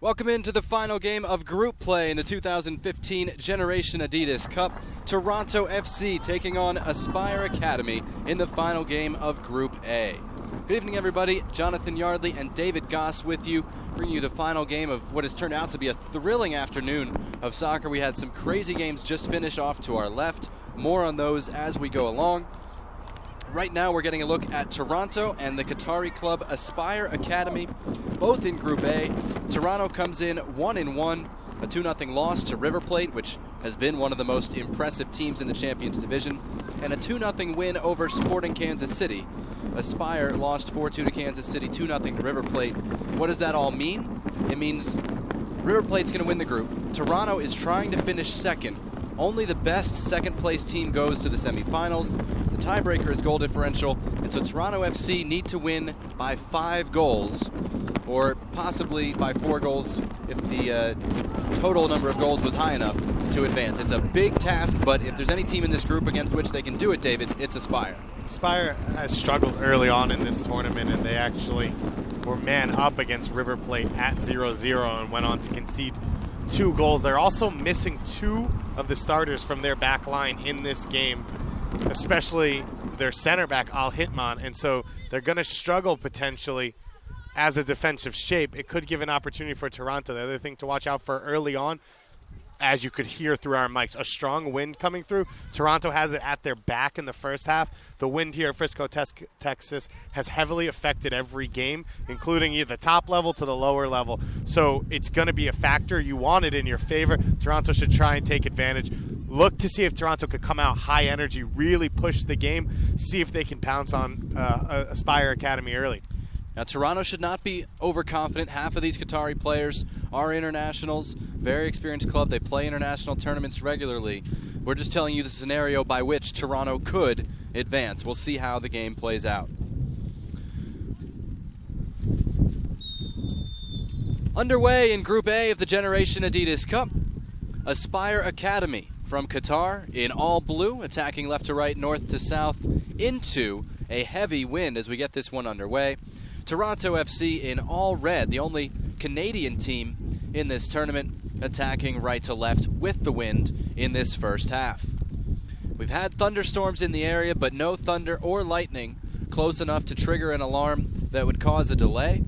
Welcome into the final game of group play in the 2015 Generation Adidas Cup. Toronto FC taking on Aspire Academy in the final game of Group A. Good evening, everybody. Jonathan Yardley and David Goss with you, bringing you the final game of what has turned out to be a thrilling afternoon of soccer. We had some crazy games just finish off to our left. More on those as we go along. Right now we're getting a look at Toronto and the Qatari club Aspire Academy, both in Group A. Toronto comes in 1-1, a 2-0 loss to River Plate, which has been one of the most impressive teams in the Champions Division, and a 2-0 win over Sporting Kansas City. Aspire lost 4-2 to Kansas City, 2-0 to River Plate. What does that all mean? It means River Plate's going to win the group. Toronto is trying to finish second. Only the best second-place team goes to the semifinals. The tiebreaker is goal differential, and so Toronto FC need to win by 5 goals, or possibly by 4 goals if the total number of goals was high enough to advance. It's a big task, but if there's any team in this group against which they can do it, David, it's Aspire. Aspire has struggled early on in this tournament, and they actually were man up against River Plate at 0-0 and went on to concede 2 goals. They're also missing 2 of the starters from their back line in this game, especially their center back, Al Hitman, and so they're going to struggle potentially as a defensive shape. It could give an opportunity for Toronto. The other thing to watch out for early on, as you could hear through our mics, a strong wind coming through. Toronto has it at their back in the first half. The wind here at Frisco, Texas has heavily affected every game, including either the top level to the lower level. So it's going to be a factor. You want it in your favor. Toronto should try and take advantage. Look to see if Toronto could come out high energy, really push the game, see if they can pounce on Aspire Academy early. Now, Toronto should not be overconfident. Half of these Qatari players are internationals, very experienced club. They play international tournaments regularly. We're just telling you the scenario by which Toronto could advance. We'll see how the game plays out. Underway in Group A of the Generation Adidas Cup, Aspire Academy from Qatar in all blue, attacking left to right, north to south, into a heavy wind as we get this one underway. Toronto FC in all red, the only Canadian team in this tournament, attacking right to left with the wind in this first half. We've had thunderstorms in the area, but no thunder or lightning close enough to trigger an alarm that would cause a delay.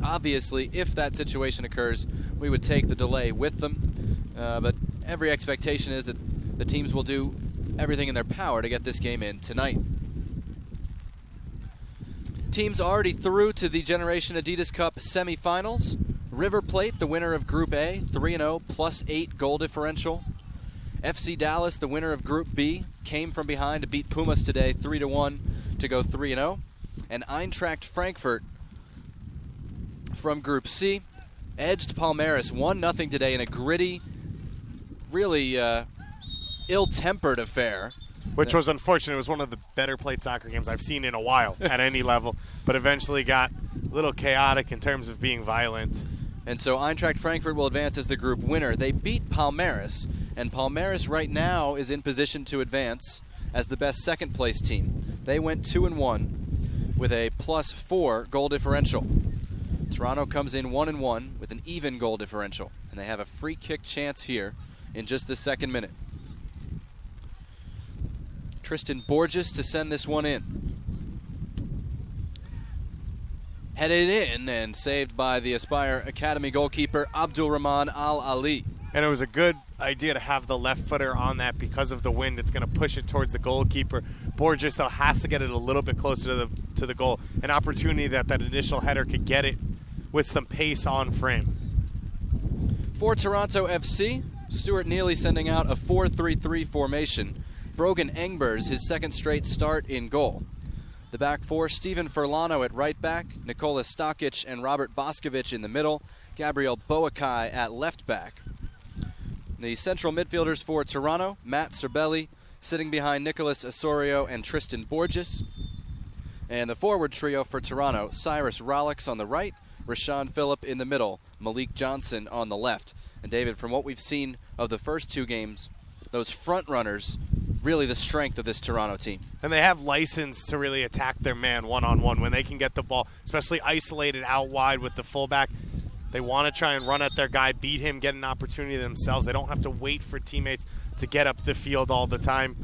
Obviously, if that situation occurs, we would take the delay with them, but every expectation is that the teams will do everything in their power to get this game in tonight. Teams already through to the Generation Adidas Cup semifinals. River Plate, the winner of Group A, 3-0, +8 goal differential. FC Dallas, the winner of Group B, came from behind to beat Pumas today, 3-1, to go 3-0. And Eintracht Frankfurt from Group C edged Palmeiras 1-0 today in a gritty, really ill-tempered affair. Which was unfortunate. It was one of the better played soccer games I've seen in a while at any level, but eventually got a little chaotic in terms of being violent. And so Eintracht Frankfurt will advance as the group winner. They beat Palmeiras, and Palmeiras right now is in position to advance as the best second-place team. They went 2-1 with a +4 goal differential. Toronto comes in 1-1 with an even goal differential, and they have a free kick chance here in just the second minute. Tristan Borges to send this one in. Headed in and saved by the Aspire Academy goalkeeper Abdulrahman Al-Ali. And it was a good idea to have the left footer on that because of the wind. It's going to push it towards the goalkeeper. Borges, though, has to get it a little bit closer to the goal. An opportunity that initial header could get it with some pace on frame. For Toronto FC, Stuart Neely sending out a 4-3-3 formation. Brogan Engbers, his second straight start in goal. The back four, Stephen Furlano at right back, Nikola Stokic and Robert Boscovich in the middle, Gabriel Boakai at left back. The central midfielders for Toronto, Matt Cerbelli sitting behind Nicholas Osorio and Tristan Borges. And the forward trio for Toronto, Cyrus Rollix on the right, Rashawn Phillip in the middle, Malik Johnson on the left. And David, from what we've seen of the first 2 games, those front runners really the strength of this Toronto team. And they have license to really attack their man one-on-one when they can get the ball, especially isolated out wide with the fullback. They want to try and run at their guy, beat him, get an opportunity themselves. They don't have to wait for teammates to get up the field all the time.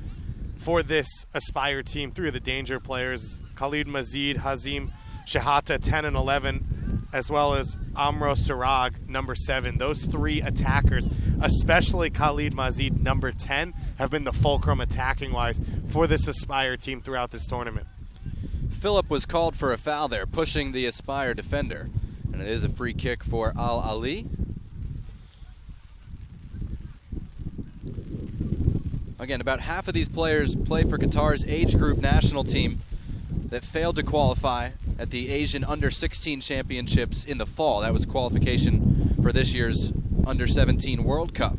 For this Aspire team, 3 of the danger players, Khalid Mazid, Hazim Shahata, 10 and 11, as well as Amro Sarag, number 7. Those 3 attackers, especially Khalid Mazid, number 10, have been the fulcrum attacking-wise for this Aspire team throughout this tournament. Phillip was called for a foul there, pushing the Aspire defender. And it is a free kick for Al Ali. Again, about half of these players play for Qatar's age group national team that failed to qualify at the Asian Under-16 Championships in the fall. That was qualification for this year's Under-17 World Cup.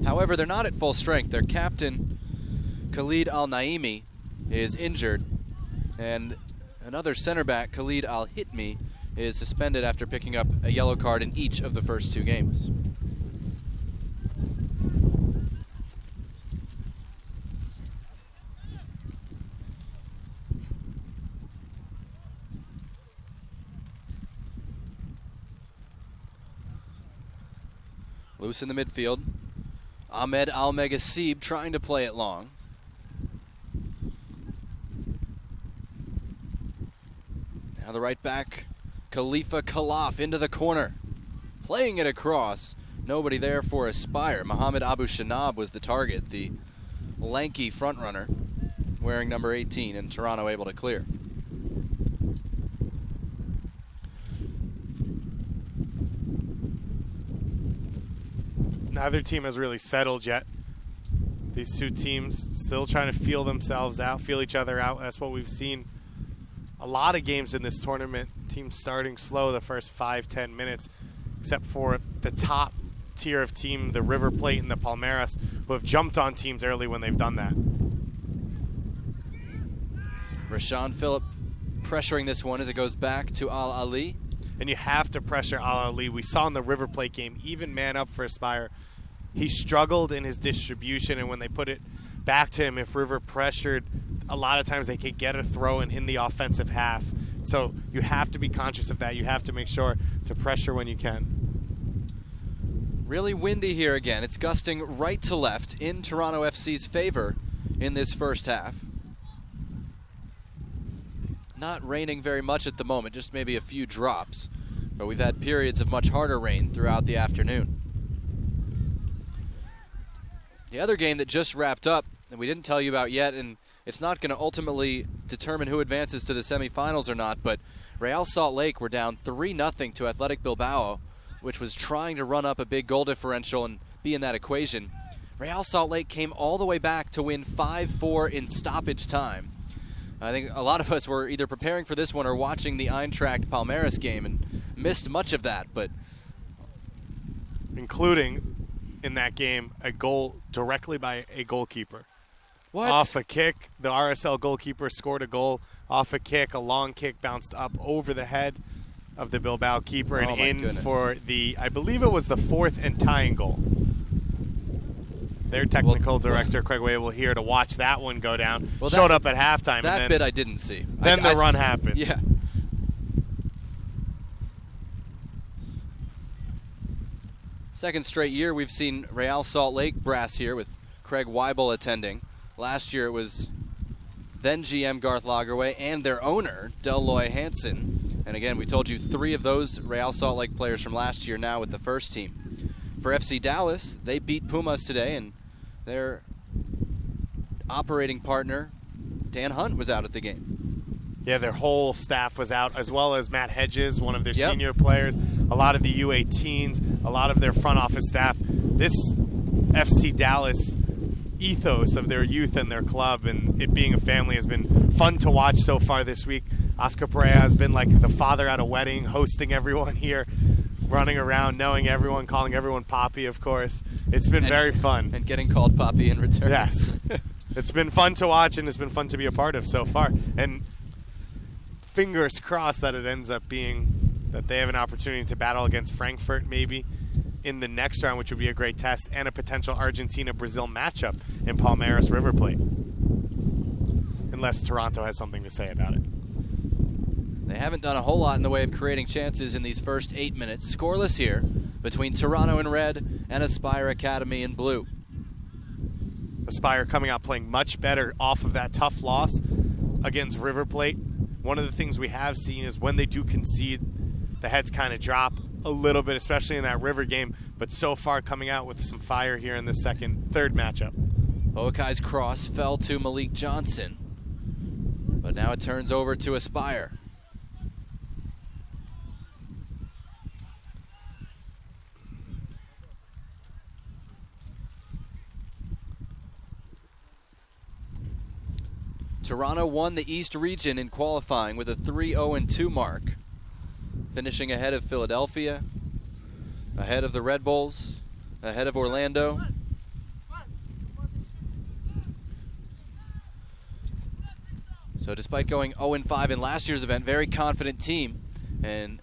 However, they're not at full strength. Their captain, Khalid Al-Naimi, is injured, and another center back, Khalid Al-Hitmi, is suspended after picking up a yellow card in each of the first 2 games. Loose in the midfield. Ahmed Al-Megasib trying to play it long. Now the right back, Khalifa Khalaf, into the corner. Playing it across. Nobody there for Aspire. Mohamed Abu Shanab was the target, the lanky frontrunner wearing number 18, and Toronto able to clear. Neither team has really settled yet. These 2 teams still trying to feel themselves out, feel each other out. That's what we've seen a lot of games in this tournament. Teams starting slow the first 5-10 minutes, except for the top tier of team, the River Plate and the Palmeiras, who have jumped on teams early when they've done that. Rashawn Phillip pressuring this one as it goes back to Al Ali. And you have to pressure Al Ali. We saw in the River Plate game, even man up for Aspire, he struggled in his distribution, and when they put it back to him, if River pressured, a lot of times they could get a throw in the offensive half. So you have to be conscious of that. You have to make sure to pressure when you can. Really windy here again. It's gusting right to left in Toronto FC's favor in this first half. Not raining very much at the moment, just maybe a few drops. But we've had periods of much harder rain throughout the afternoon. The other game that just wrapped up, and we didn't tell you about yet, and it's not going to ultimately determine who advances to the semifinals or not, but Real Salt Lake were down 3-0 to Athletic Bilbao, which was trying to run up a big goal differential and be in that equation. Real Salt Lake came all the way back to win 5-4 in stoppage time. I think a lot of us were either preparing for this one or watching the Eintracht Palmeiras game and missed much of that, but including in that game a goal directly by a goalkeeper. What? Off a kick, the RSL goalkeeper scored a goal off a kick. A long kick bounced up over the head of the Bilbao keeper and in for the, I believe it was the 4th and tying goal. Their technical director, Craig Wable, here to watch that one go down. Showed up at halftime. That bit I didn't see. Then the run happened. Yeah. Second straight year we've seen Real Salt Lake brass here with Craig Weibel attending. Last year it was then GM Garth Lagerwey and their owner, Deloy Hansen. And again, we told you 3 of those Real Salt Lake players from last year now with the first team. For FC Dallas, they beat Pumas today, and their operating partner, Dan Hunt, was out at the game. Yeah, their whole staff was out, as well as Matt Hedges, one of their senior players, a lot of the U18s, a lot of their front office staff. This FC Dallas ethos of their youth and their club and it being a family has been fun to watch so far this week. Oscar Perea has been like the father at a wedding, hosting everyone here, running around, knowing everyone, calling everyone Poppy, of course. It's been very fun. And getting called Poppy in return. Yes. It's been fun to watch, and it's been fun to be a part of so far. And fingers crossed that it ends up being that they have an opportunity to battle against Frankfurt maybe in the next round, which would be a great test, and a potential Argentina-Brazil matchup in Palmeiras River Plate. Unless Toronto has something to say about it. They haven't done a whole lot in the way of creating chances in these first 8 minutes. Scoreless here between Toronto in red and Aspire Academy in blue. Aspire coming out playing much better off of that tough loss against River Plate. One of the things we have seen is when they do concede, the heads kind of drop a little bit, especially in that River game, but so far coming out with some fire here in the third matchup. Boakai's cross fell to Malik Johnson, but now it turns over to Aspire. Toronto won the East region in qualifying with a 3-0-2 mark, finishing ahead of Philadelphia, ahead of the Red Bulls, ahead of Orlando. So despite going 0-5 in last year's event, very confident team, and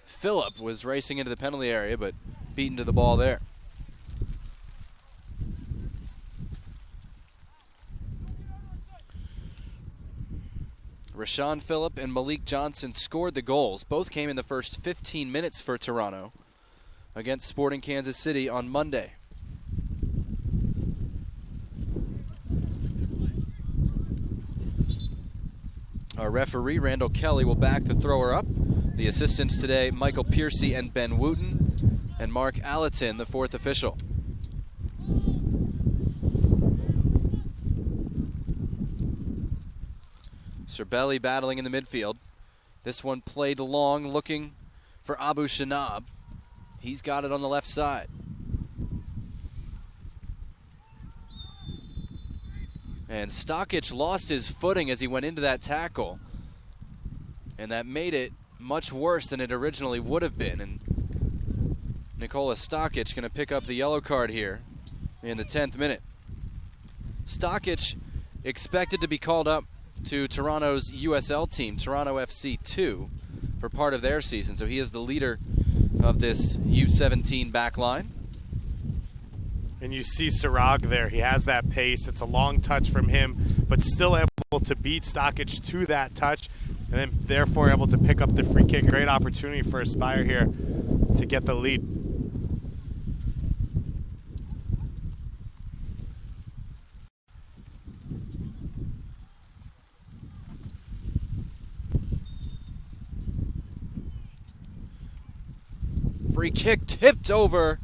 Phillip was racing into the penalty area but beaten to the ball there. Rashawn Phillip and Malik Johnson scored the goals. Both came in the first 15 minutes for Toronto against Sporting Kansas City on Monday. Our referee, Randall Kelly, will back the thrower up. The assistants today, Michael Piercy and Ben Wooten, and Mark Allaton, the fourth official. Serbelli battling in the midfield. This one played long, looking for Abu Shanab. He's got it on the left side. And Stokic lost his footing as he went into that tackle. And that made it much worse than it originally would have been. And Nikola Stokic going to pick up the yellow card here in the 10th minute. Stokic expected to be called up to Toronto's USL team, Toronto FC 2, for part of their season. So he is the leader of this U17 back line. And you see Sarag there. He has that pace. It's a long touch from him, but still able to beat Stokic to that touch, and then therefore able to pick up the free kick. Great opportunity for Aspire here to get the lead. Free kick tipped over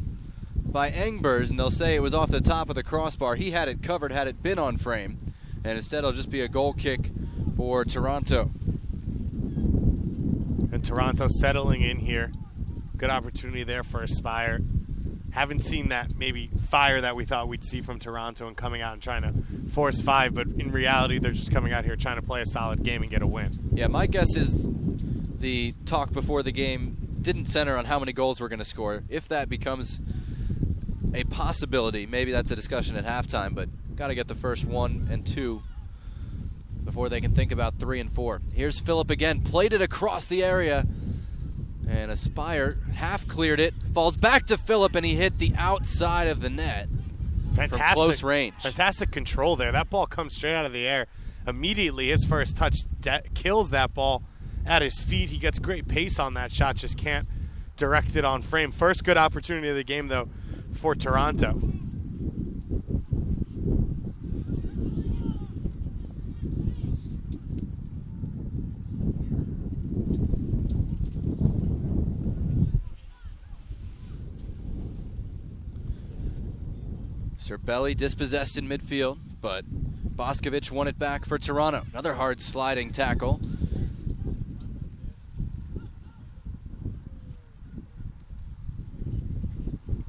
by Engbers, and they'll say it was off the top of the crossbar. He had it covered had it been on frame, and instead it'll just be a goal kick for Toronto. And Toronto settling in here. Good opportunity there for Aspire. Haven't seen that maybe fire that we thought we'd see from Toronto and coming out and trying to force five, but in reality they're just coming out here trying to play a solid game and get a win. Yeah, my guess is the talk before the game didn't center on how many goals we're going to score. If that becomes a possibility, maybe that's a discussion at halftime, but got to get the first 1 and 2 before they can think about 3 and 4. Here's Phillip again, played it across the area, and Aspire half cleared it, falls back to Phillip, and he hit the outside of the net from close range. Fantastic control there. That ball comes straight out of the air. Immediately, his first touch kills that ball at his feet. He gets great pace on that shot, just can't direct it on frame. First good opportunity of the game, though, for Toronto. Serbelli dispossessed in midfield, but Boskovic won it back for Toronto. Another hard sliding tackle.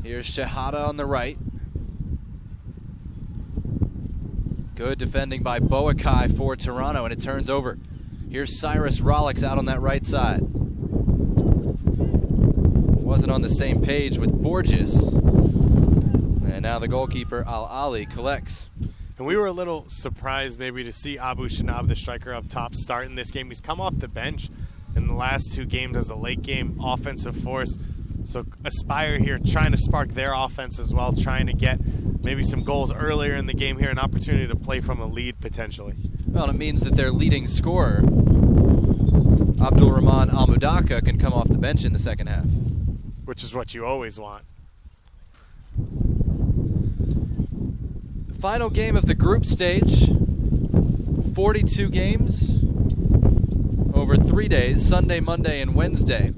Here's Shehata on the right. Good defending by Boakai for Toronto, and it turns over. Here's Cyrus Rollix out on that right side. Wasn't on the same page with Borges. And now the goalkeeper, Al-Ali, collects. And we were a little surprised maybe to see Abu Shanab, the striker, up top start in this game. He's come off the bench in the last 2 games as a late game offensive force. So Aspire here trying to spark their offense as well, trying to get maybe some goals earlier in the game here, an opportunity to play from a lead potentially. Well, it means that their leading scorer Abdulrahman Almudaka can come off the bench in the second half. Which is what you always want. Final game of the group stage. 42 games over 3 days, Sunday, Monday, and Wednesday.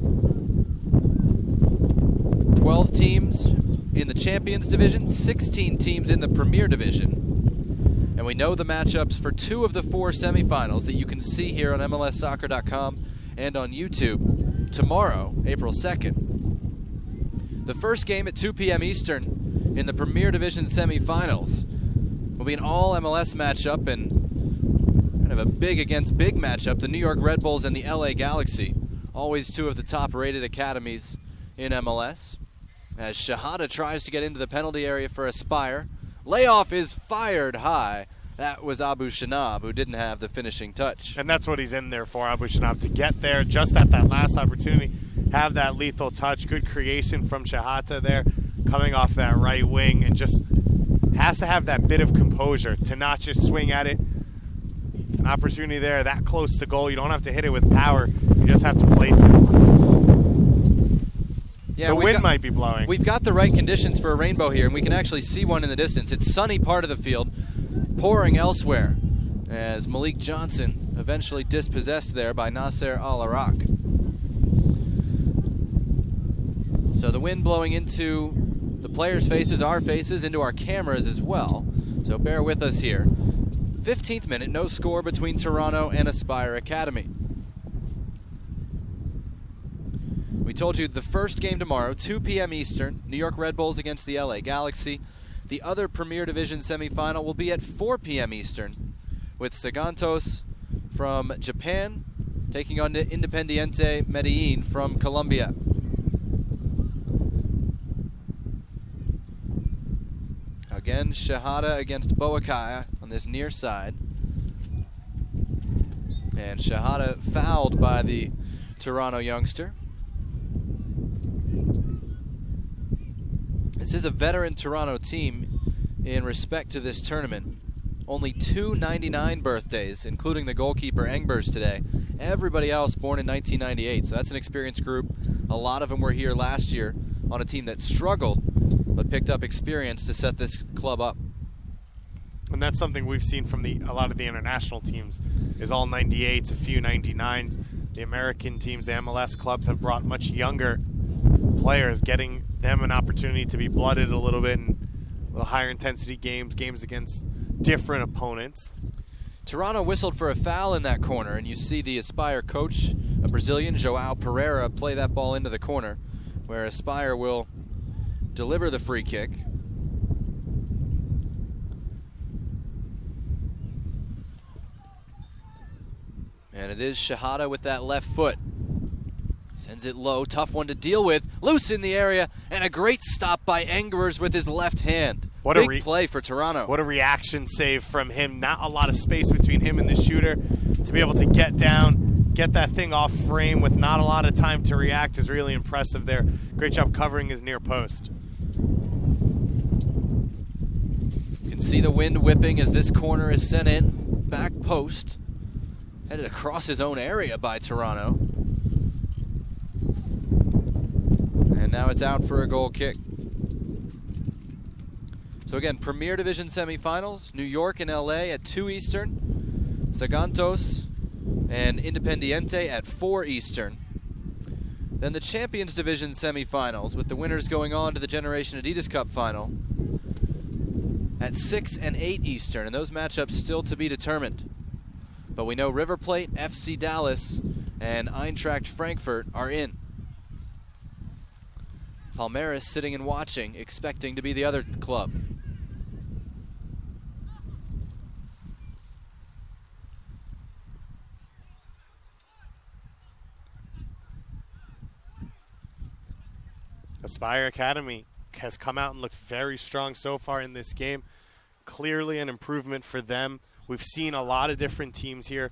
12 teams in the Champions Division, 16 teams in the Premier Division. And we know the matchups for 2 of the 4 semifinals that you can see here on MLSsoccer.com and on YouTube tomorrow, April 2nd. The first game at 2 p.m. Eastern in the Premier Division semifinals will be an all-MLS matchup and kind of a big against big matchup, the New York Red Bulls and the LA Galaxy, always 2 of the top-rated academies in MLS. As Shahada tries to get into the penalty area for Aspire. Layoff is fired high. That was Abu Shanab, who didn't have the finishing touch. And that's what he's in there for, Abu Shanab, to get there just at that last opportunity, have that lethal touch. Good creation from Shahata there, coming off that right wing, and just has to have that bit of composure to not just swing at it. An opportunity there, that close to goal. You don't have to hit it with power. You just have to place it. Yeah, the wind might be blowing. We've got the right conditions for a rainbow here, and we can actually see one in the distance. It's sunny part of the field, pouring elsewhere, as Malik Johnson eventually dispossessed there by Nasser Al-Arak. So the wind blowing into the players' faces, our faces, into our cameras as well. So bear with us here. 15th minute, no score between Toronto and Aspire Academy. We told you the first game tomorrow, 2 p.m. Eastern, New York Red Bulls against the LA Galaxy. The other Premier Division semifinal will be at 4 p.m. Eastern, with Sagantos from Japan taking on Independiente Medellin from Colombia. Again, Shahada against Boakaya on this near side. And Shahada fouled by the Toronto youngster. This is a veteran Toronto team in respect to this tournament. Only 2 99 birthdays, including the goalkeeper Engbers today. Everybody else born in 1998, so that's an experienced group. A lot of them were here last year on a team that struggled, but picked up experience to set this club up. And that's something we've seen from a lot of the international teams, is all 98s, a few 99s. The American teams, the MLS clubs, have brought much younger players, getting them an opportunity to be blooded a little bit in a little higher intensity games against different opponents. Toronto whistled for a foul in that corner, and you see the Aspire coach, a Brazilian, Joao Pereira, play that ball into the corner, where Aspire will deliver the free kick. And it is Shahada with that left foot. Sends it low, tough one to deal with. Loose in the area, and a great stop by Engbers with his left hand. Big play for Toronto. What a reaction save from him. Not a lot of space between him and the shooter. To be able to get down, get that thing off frame with not a lot of time to react is really impressive there. Great job covering his near post. You can see the wind whipping as this corner is sent in. Back post. Headed across his own area by Toronto. And now it's out for a goal kick. So again, Premier Division semifinals, New York and LA at 2 Eastern, Sagantos and Independiente at 4 Eastern. Then the Champions Division semifinals, with the winners going on to the Generation Adidas Cup final at 6 and 8 Eastern, and those matchups still to be determined. But we know River Plate, FC Dallas, and Eintracht Frankfurt are in. Palmeiras sitting and watching, expecting to be the other club. Aspire Academy has come out and looked very strong so far in this game. Clearly an improvement for them. We've seen a lot of different teams here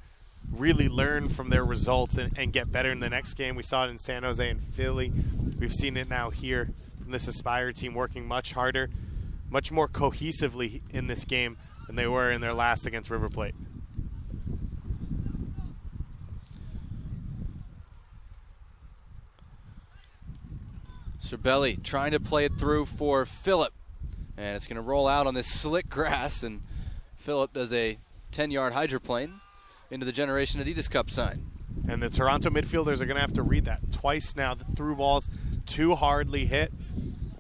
really learn from their results and get better in the next game. We saw it in San Jose and Philly. We've seen it now here from this Aspire team, working much harder, much more cohesively in this game than they were in their last against River Plate. Cerbelli trying to play it through for Phillip. And it's going to roll out on this slick grass, and Phillip does a 10-yard hydroplane into the Generation Adidas Cup sign. And the Toronto midfielders are going to have to read that twice now. The through balls too hardly hit.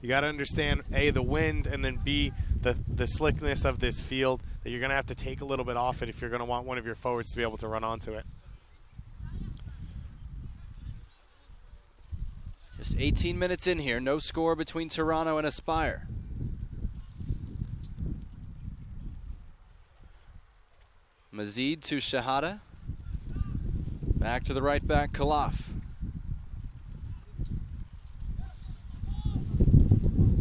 You got to understand, A, the wind, and then B, the slickness of this field, that you're going to have to take a little bit off it if you're going to want one of your forwards to be able to run onto it. Just 18 minutes in here, no score between Toronto and Aspire. Mazid to Shahada. Back to the right back, Khalaf.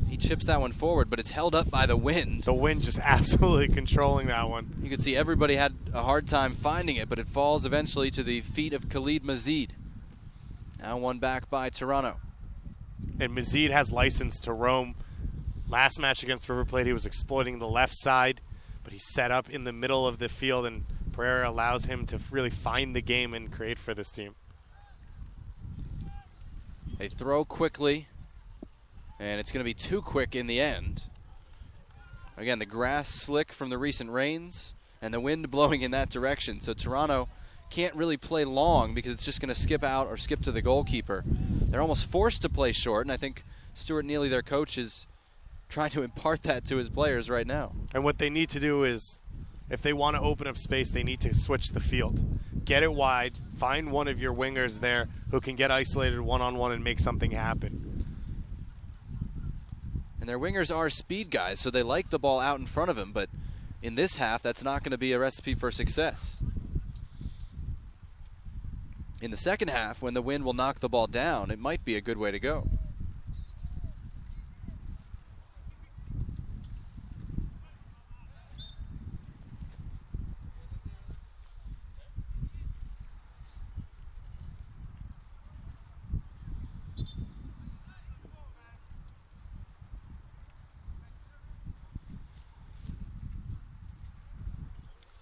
He chips that one forward, but it's held up by the wind. The wind just absolutely controlling that one. You can see everybody had a hard time finding it, but it falls eventually to the feet of Khalid Mazid. Now one back by Toronto. And Mazid has license to roam. Last match against River Plate, he was exploiting the left side, but he's set up in the middle of the field, and Pereira allows him to really find the game and create for this team. They throw quickly, and it's going to be too quick in the end. Again, the grass slick from the recent rains, and the wind blowing in that direction. So Toronto can't really play long because it's just going to skip out or skip to the goalkeeper. They're almost forced to play short, and I think Stuart Neely, their coach, is trying to impart that to his players right now. And what they need to do is, if they want to open up space, they need to switch the field. Get it wide, find one of your wingers there who can get isolated one-on-one and make something happen. And their wingers are speed guys, so they like the ball out in front of him, but in this half, that's not going to be a recipe for success. In the second half, when the wind will knock the ball down, it might be a good way to go.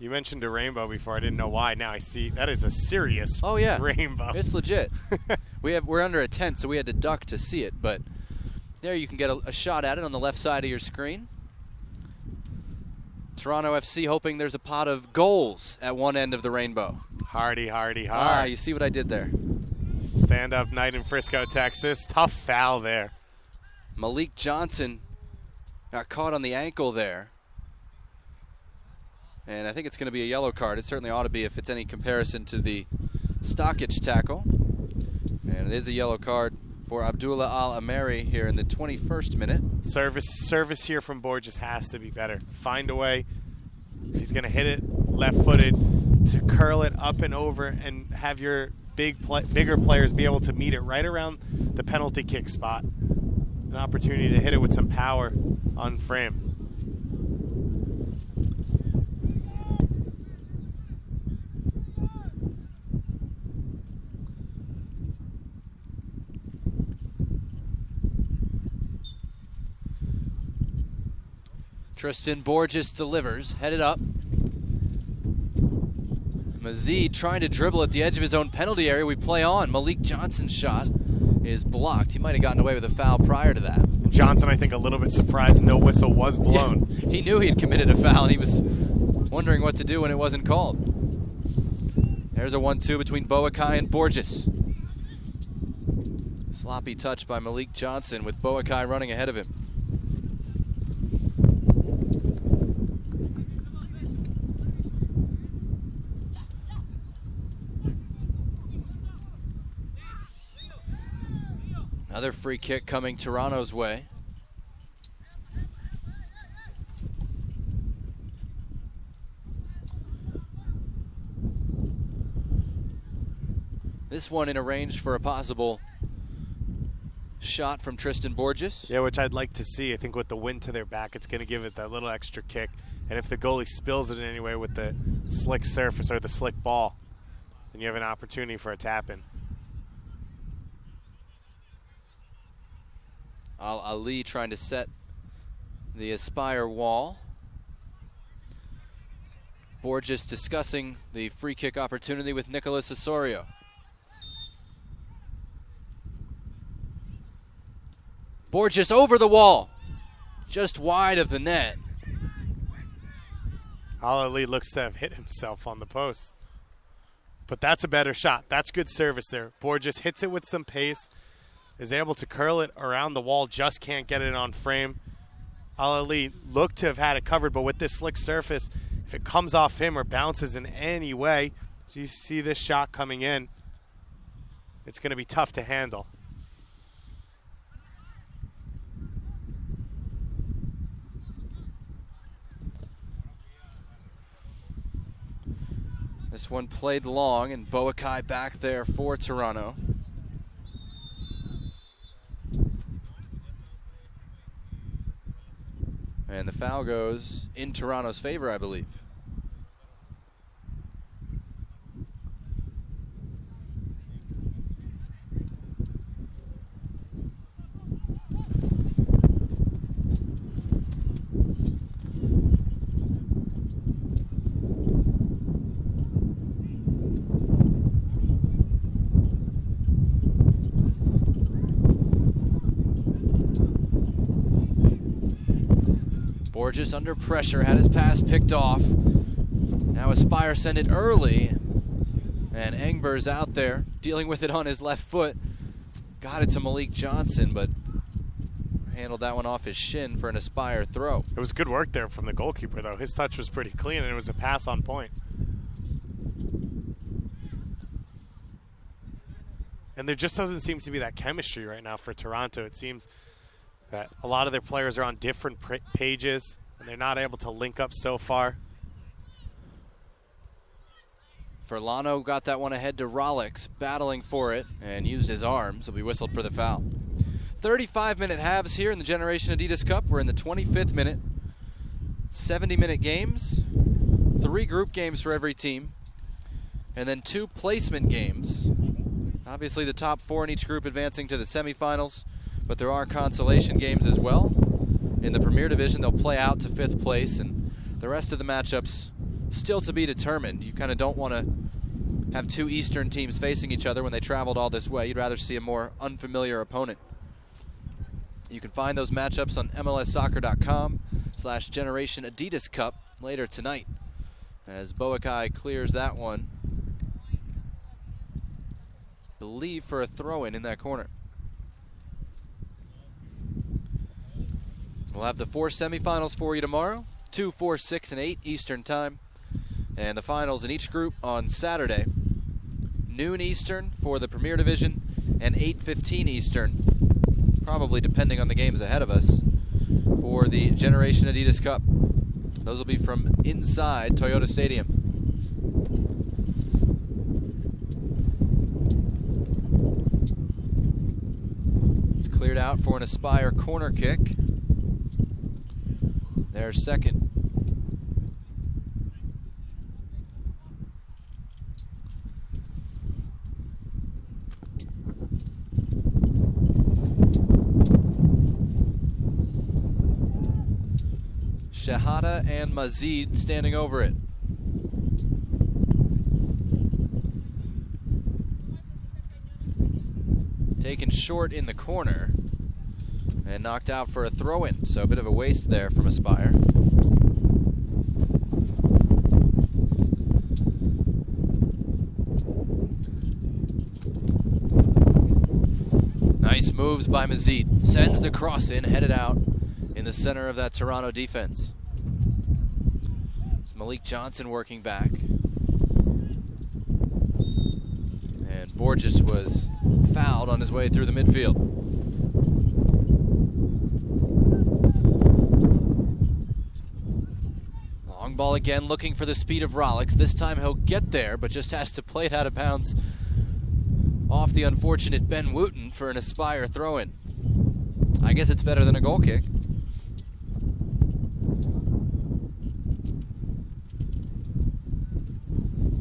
You mentioned a rainbow before. I didn't know why. Now I see that is a serious rainbow. It's legit. We're under a tent, so we had to duck to see it. But there you can get a shot at it on the left side of your screen. Toronto FC hoping there's a pot of goals at one end of the rainbow. Hardy, hardy, hard. You see what I did there. Stand-up night in Frisco, Texas. Tough foul there. Malik Johnson got caught on the ankle there. And I think it's going to be a yellow card. It certainly ought to be if it's any comparison to the Stockage tackle. And it is a yellow card for Abdullah Al-Ameri here in the 21st minute. Service here from Borges has to be better. Find a way, if he's going to hit it left-footed, to curl it up and over and have your bigger players be able to meet it right around the penalty kick spot. An opportunity to hit it with some power on frame. Tristan Borges delivers, headed up. Mazid trying to dribble at the edge of his own penalty area. We play on. Malik Johnson's shot is blocked. He might have gotten away with a foul prior to that. Johnson, I think, a little bit surprised no whistle was blown. Yeah, he knew he had committed a foul, and he was wondering what to do when it wasn't called. There's a 1-2 between Boakai and Borges. Sloppy touch by Malik Johnson with Boakai running ahead of him. Another free kick coming Toronto's way. This one in a range for a possible shot from Tristan Borges. Yeah, which I'd like to see. I think with the wind to their back, it's going to give it that little extra kick. And if the goalie spills it in any way with the slick surface or the slick ball, then you have an opportunity for a tap-in. Al-Ali trying to set the Aspire wall. Borges discussing the free kick opportunity with Nicolas Osorio. Borges over the wall, just wide of the net. Ali looks to have hit himself on the post. But that's a better shot. That's good service there. Borges hits it with some pace, is able to curl it around the wall, just can't get it on frame. Ali looked to have had it covered, but with this slick surface, if it comes off him or bounces in any way, so you see this shot coming in, it's going to be tough to handle. This one played long, and Boakai back there for Toronto. And the foul goes in Toronto's favor, I believe. Borges under pressure, had his pass picked off. Now Aspire send it early. And Engber's out there, dealing with it on his left foot. Got it to Malik Johnson, but handled that one off his shin for an Aspire throw. It was good work there from the goalkeeper, though. His touch was pretty clean, and it was a pass on point. And there just doesn't seem to be that chemistry right now for Toronto. It seems that a lot of their players are on different pages, and they're not able to link up so far. Furlano got that one ahead to Rollix, battling for it, and used his arms. He'll be whistled for the foul. 35-minute halves here in the Generation Adidas Cup. We're in the 25th minute. 70-minute games, 3 group games for every team, and then 2 placement games. Obviously the top 4 in each group advancing to the semifinals, but there are consolation games as well. In the Premier Division, they'll play out to 5th place, and the rest of the matchups still to be determined. You kind of don't want to have 2 Eastern teams facing each other when they traveled all this way. You'd rather see a more unfamiliar opponent. You can find those matchups on MLSsoccer.com/Generation Adidas Cup later tonight as Boakai clears that one, I believe, for a throw-in in that corner. We'll have the 4 semifinals for you tomorrow, 2, 4, 6, and 8 Eastern time. And the finals in each group on Saturday, noon Eastern for the Premier Division and 8:15 Eastern, probably depending on the games ahead of us, for the Generation Adidas Cup. Those will be from inside Toyota Stadium. It's cleared out for an Aspire corner kick. Their second. Shahada and Mazid standing over it. Taken short in the corner and knocked out for a throw-in, so a bit of a waste there from Aspire. Nice moves by Mazid. Sends the cross in, headed out in the center of that Toronto defense. It's Malik Johnson working back. And Borges was fouled on his way through the midfield. Long ball again, looking for the speed of Rollix. This time he'll get there, but just has to play it out of bounds off the unfortunate Ben Wooten for an Aspire throw-in. I guess it's better than a goal kick.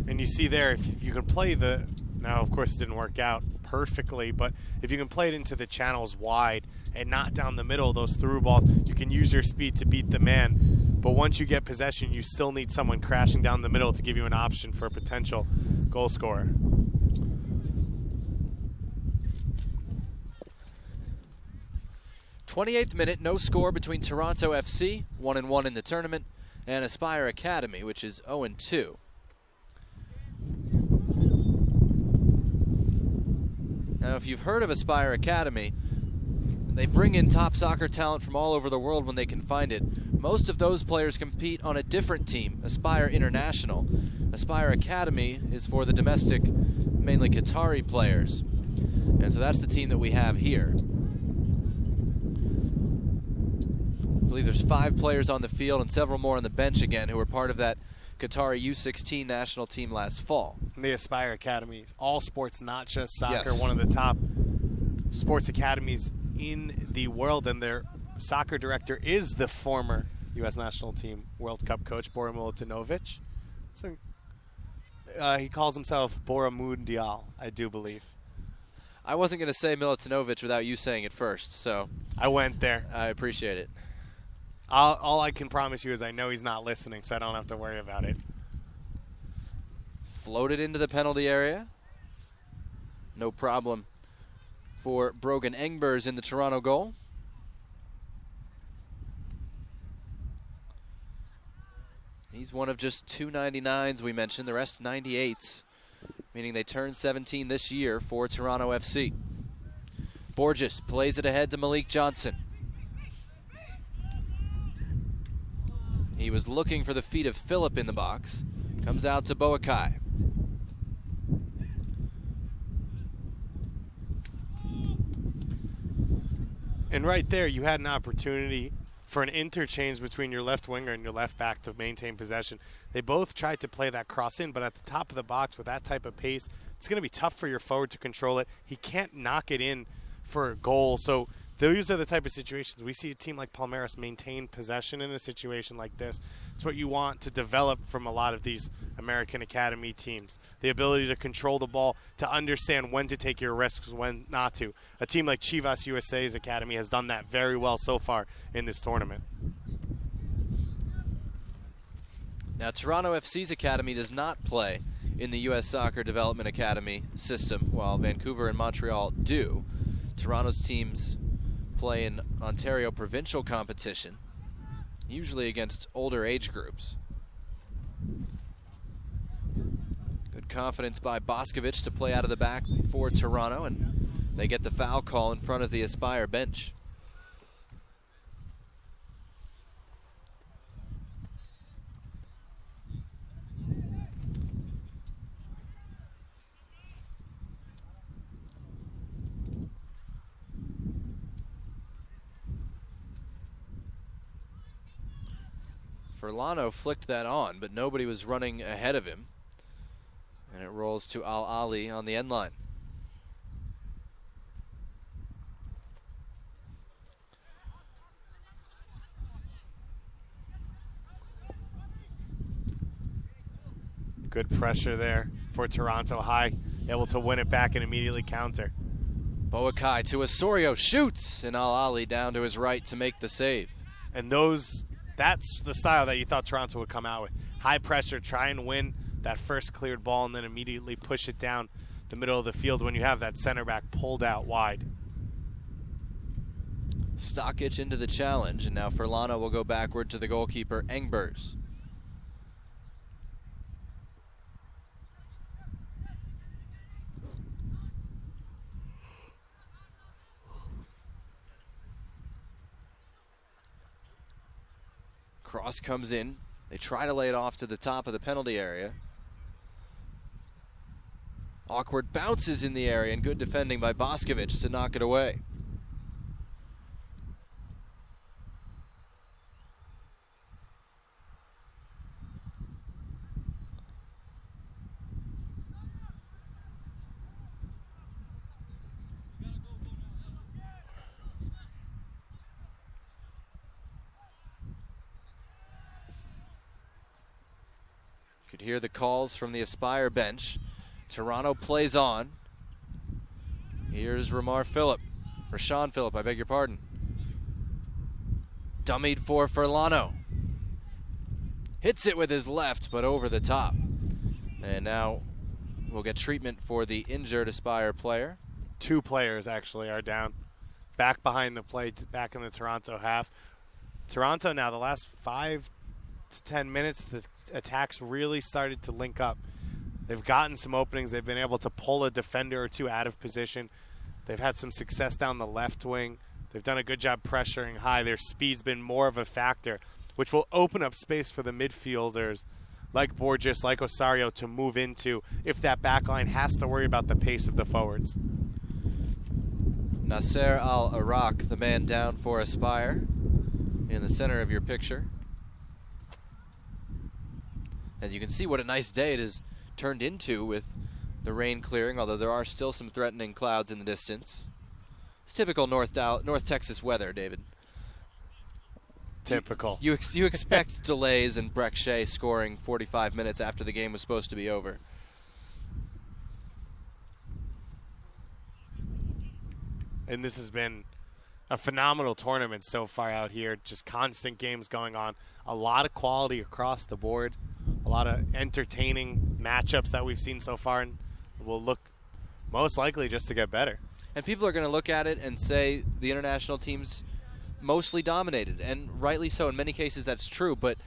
And you see there, if you can play the, now of course it didn't work out perfectly, but if you can play it into the channels wide and not down the middle, those through balls, you can use your speed to beat the man. But once you get possession, you still need someone crashing down the middle to give you an option for a potential goal scorer. 28th minute, no score between Toronto FC, 1-1 in the tournament, and Aspire Academy, which is 0-2. Now, if you've heard of Aspire Academy, they bring in top soccer talent from all over the world when they can find it. Most of those players compete on a different team, Aspire International. Aspire Academy is for the domestic, mainly Qatari players. And so that's the team that we have here. I believe there's 5 players on the field and several more on the bench again who were part of that Qatari U16 national team last fall. The Aspire Academy, all sports, not just soccer, Yes. one of the top sports academies in the world, and their soccer director is the former U.S. national team World Cup coach, Bora Milutinovic. So, he calls himself Bora Mundial, I do believe. I wasn't going to say Milutinovic without you saying it first, so I went there. I appreciate it. All I can promise you is I know he's not listening, so I don't have to worry about it. Floated into the penalty area. No problem for Brogan Engbers in the Toronto goal. He's one of just 2 99s we mentioned, the rest 98s, meaning they turned 17 this year for Toronto FC. Borges plays it ahead to Malik Johnson. He was looking for the feet of Phillip in the box. Comes out to Boakai. And right there, you had an opportunity for an interchange between your left winger and your left back to maintain possession. They both tried to play that cross in, but at the top of the box with that type of pace, it's going to be tough for your forward to control it. He can't knock it in for a goal. So those are the type of situations we see a team like Palmeiras maintain possession in a situation like this. It's what you want to develop from a lot of these American Academy teams. The ability to control the ball, to understand when to take your risks, when not to. A team like Chivas USA's Academy has done that very well so far in this tournament. Now, Toronto FC's Academy does not play in the U.S. Soccer Development Academy system, while Vancouver and Montreal do. Toronto's teams play in Ontario provincial competition, usually against older age groups. Good confidence by Boscovich to play out of the back for Toronto, and they get the foul call in front of the Aspire bench. Furlano flicked that on, but nobody was running ahead of him. And it rolls to Al Ali on the end line. Good pressure there for Toronto High, able to win it back and immediately counter. Boakai to Osorio, shoots, and Al Ali down to his right to make the save. And that's the style that you thought Toronto would come out with. High pressure, try and win that first cleared ball and then immediately push it down the middle of the field when you have that center back pulled out wide. Stockich into the challenge, and now Furlano will go backward to the goalkeeper, Engbers. Cross comes in. They try to lay it off to the top of the penalty area. Awkward bounces in the area, and good defending by Boscovich to knock it away. Could hear the calls from the Aspire bench. Toronto plays on. Here's Rashawn Phillip, I beg your pardon. Dummied for Furlano. Hits it with his left, but over the top. And now we'll get treatment for the injured Aspire player. 2 players actually are down. back behind the play, back in the Toronto half. Toronto now, the last 5 to 10 minutes, the attacks really started to link up. They've gotten some openings. They've been able to pull a defender or two out of position. They've had some success down the left wing. They've done a good job pressuring high. Their speed's been more of a factor, which will open up space for the midfielders like Borges, like Osario to move into if that back line has to worry about the pace of the forwards. Nasser Al-Iraq, the man down for Aspire, in the center of your picture. As you can see what a nice day it has turned into with the rain clearing, although there are still some threatening clouds in the distance. It's typical North Texas weather, David. Typical. You expect delays and Breck Shea scoring 45 minutes after the game was supposed to be over. And this has been a phenomenal tournament so far out here. Just constant games going on. A lot of quality across the board. A lot of entertaining matchups that we've seen so far, and will look most likely just to get better. And people are going to look at it and say the international teams mostly dominated, and rightly so. In many cases that's true, but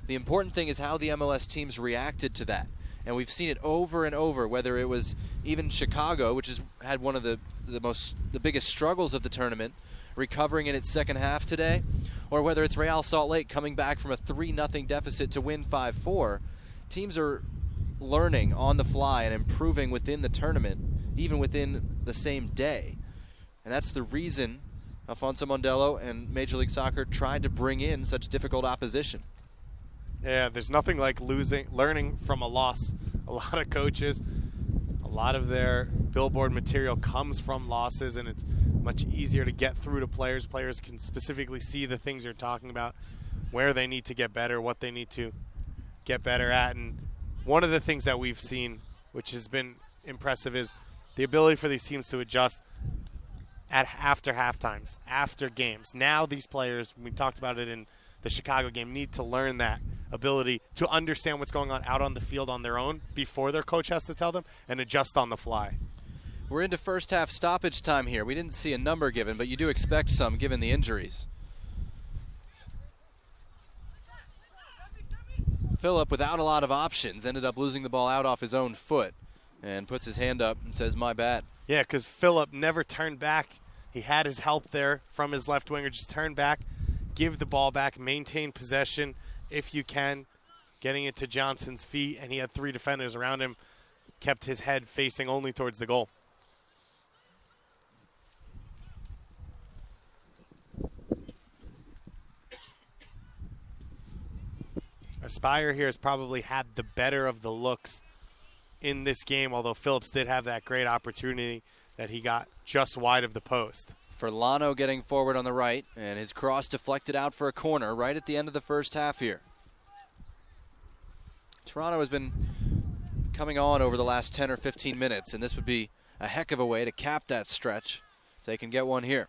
the important thing is how the MLS teams reacted to that. And we've seen it over and over, whether it was even Chicago, which has had one of the biggest struggles of the tournament, recovering in its second half today, or whether it's Real Salt Lake coming back from a 3-0 deficit to win 5-4. Teams are learning on the fly and improving within the tournament, even within the same day. And that's the reason Alfonso Mondello and Major League Soccer tried to bring in such difficult opposition. Yeah, there's nothing like learning from a loss. A lot of coaches, a lot of their billboard material comes from losses, and it's much easier to get through to players. Players can specifically see the things you're talking about, where they need to get better, what they need to get better at. And one of the things that we've seen, which has been impressive, is the ability for these teams to adjust after halftimes, after games. Now these players, we talked about it in the Chicago game, need to learn that ability to understand what's going on out on the field on their own before their coach has to tell them, and adjust on the fly. We're into first half stoppage time here. We didn't see a number given, but you do expect some given the injuries. Phillip, without a lot of options, ended up losing the ball out off his own foot and puts his hand up and says, "My bad." Yeah, because Phillip never turned back. He had his help there from his left winger. Just turn back, give the ball back, maintain possession if you can, getting it to Johnson's feet, and he had 3 defenders around him, kept his head facing only towards the goal. Aspire here has probably had the better of the looks in this game, although Phillips did have that great opportunity that he got just wide of the post. Furlano getting forward on the right, and his cross deflected out for a corner right at the end of the first half here. Toronto has been coming on over the last 10 or 15 minutes, and this would be a heck of a way to cap that stretch if they can get one here.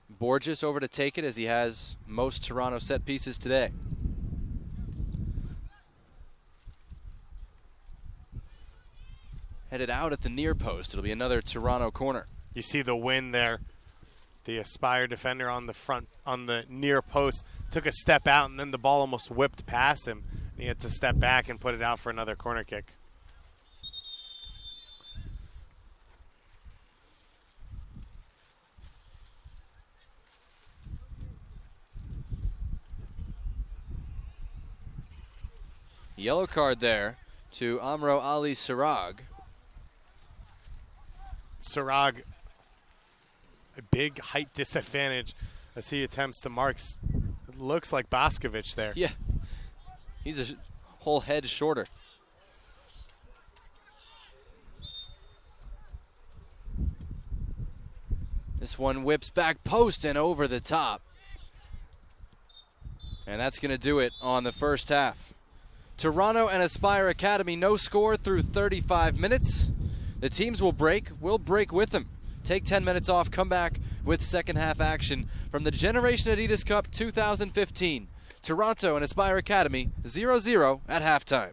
Borges over to take it, as he has most Toronto set pieces today. Headed out at the near post. It'll be another Toronto corner. You see the win there. The Aspire defender on the front, on the near post, took a step out, and then the ball almost whipped past him. He had to step back and put it out for another corner kick. Yellow card there to Amro Ali Sarag. Sarag, a big height disadvantage as he attempts to mark. It looks like Boscovich there. Yeah, he's a whole head shorter. This one whips back post and over the top. And that's going to do it on the first half. Toronto and Aspire Academy, no score through 35 minutes. The teams will break. We'll break with them. Take 10 minutes off, come back with second half action from the Generation Adidas Cup 2015. Toronto and Aspire Academy 0-0 at halftime.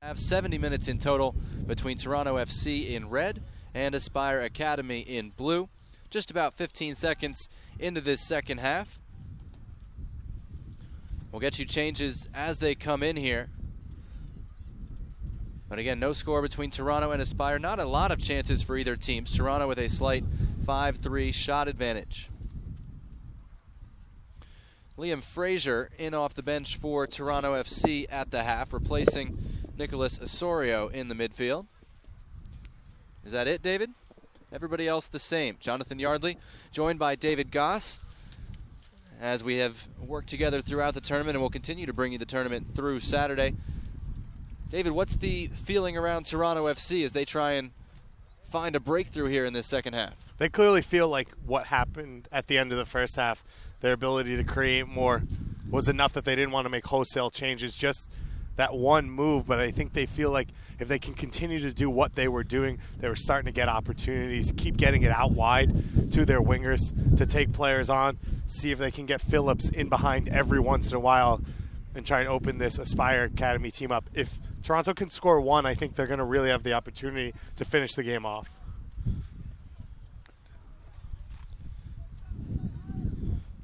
Have 70 minutes in total between Toronto FC in red and Aspire Academy in blue. Just about 15 seconds into this second half. We'll get you changes as they come in here. But again, no score between Toronto and Aspire. Not a lot of chances for either teams. Toronto with a slight 5-3 shot advantage. Liam Frazier in off the bench for Toronto FC at the half, replacing Nicholas Osorio in the midfield. Is that it, David? Everybody else the same. Jonathan Yardley joined by David Goss as we have worked together throughout the tournament, and we'll continue to bring you the tournament through Saturday. David, what's the feeling around Toronto FC as they try and find a breakthrough here in this second half? They clearly feel like what happened at the end of the first half, their ability to create more, was enough that they didn't want to make wholesale changes, just that one move. But I think they feel like if they can continue to do what they were doing, they were starting to get opportunities, keep getting it out wide to their wingers to take players on, see if they can get Phillips in behind every once in a while and try and open this Aspire Academy team up. If Toronto can score one, I think they're going to really have the opportunity to finish the game off.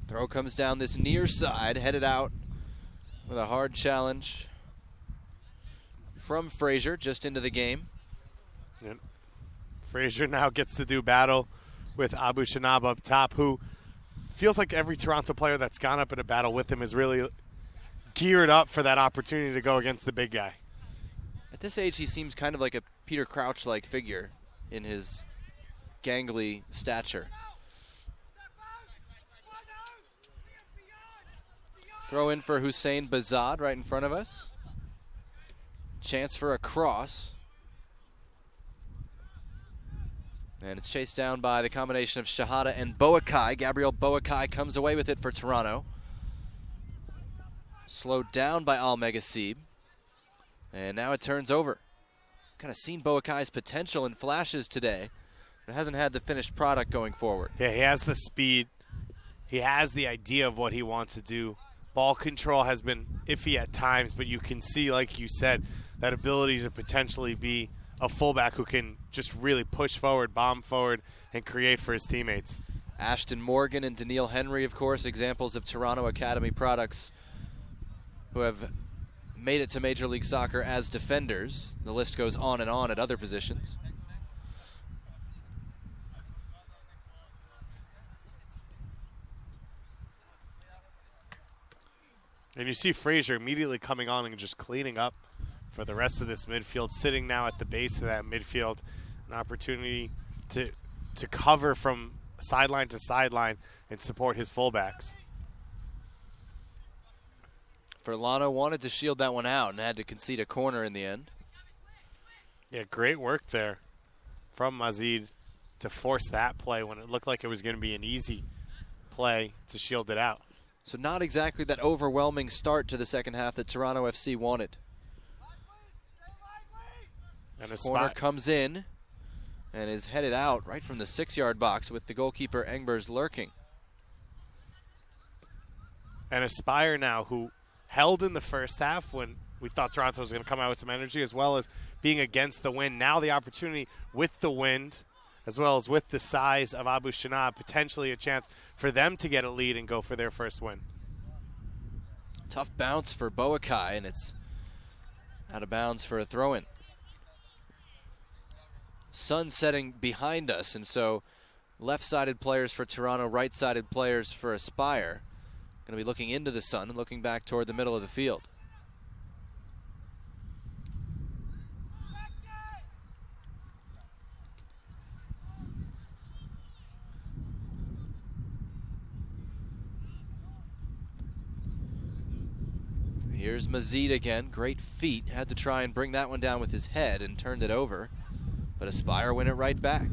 Throw comes down this near side, headed out with a hard challenge from Frazier just into the game. And Frazier now gets to do battle with Abu Shanab up top, who feels like every Toronto player that's gone up in a battle with him is really geared up for that opportunity to go against the big guy. At this age, he seems kind of like a Peter Crouch-like figure in his gangly stature. Throw in for Hussein Bazad right in front of us. Chance for a cross. And it's chased down by the combination of Shahada and Boakai. Gabriel Boakai comes away with it for Toronto. Slowed down by Al Megasib. And now it turns over. Kind of seen Boakai's potential in flashes today, but hasn't had the finished product going forward. Yeah, he has the speed. He has the idea of what he wants to do. Ball control has been iffy at times, but you can see, like you said, that ability to potentially be a fullback who can just really push forward, bomb forward, and create for his teammates. Ashton Morgan and Daniil Henry, of course, examples of Toronto Academy products who have made it to Major League Soccer as defenders. The list goes on and on at other positions. And you see Frazier immediately coming on and just cleaning up for the rest of this midfield, sitting now at the base of that midfield. An opportunity to cover from sideline to sideline and support his fullbacks. Furlano wanted to shield that one out and had to concede a corner in the end. Yeah, great work there from Mazid to force that play when it looked like it was going to be an easy play to shield it out. So not exactly that overwhelming start to the second half that Toronto FC wanted. And a corner comes in and is headed out right from the 6-yard box with the goalkeeper Engbers lurking. And Aspire now, who held in the first half when we thought Toronto was going to come out with some energy, as well as being against the wind. Now the opportunity with the wind, as well as with the size of Abu Shanab, potentially a chance for them to get a lead and go for their first win. Tough bounce for Boakai, and it's out of bounds for a throw-in. Sun setting behind us, and so left-sided players for Toronto, right-sided players for Aspire. Going to be looking into the sun and looking back toward the middle of the field. Here's Mazid again. Great feet. Had to try and bring that one down with his head and turned it over. But Aspire win it right back.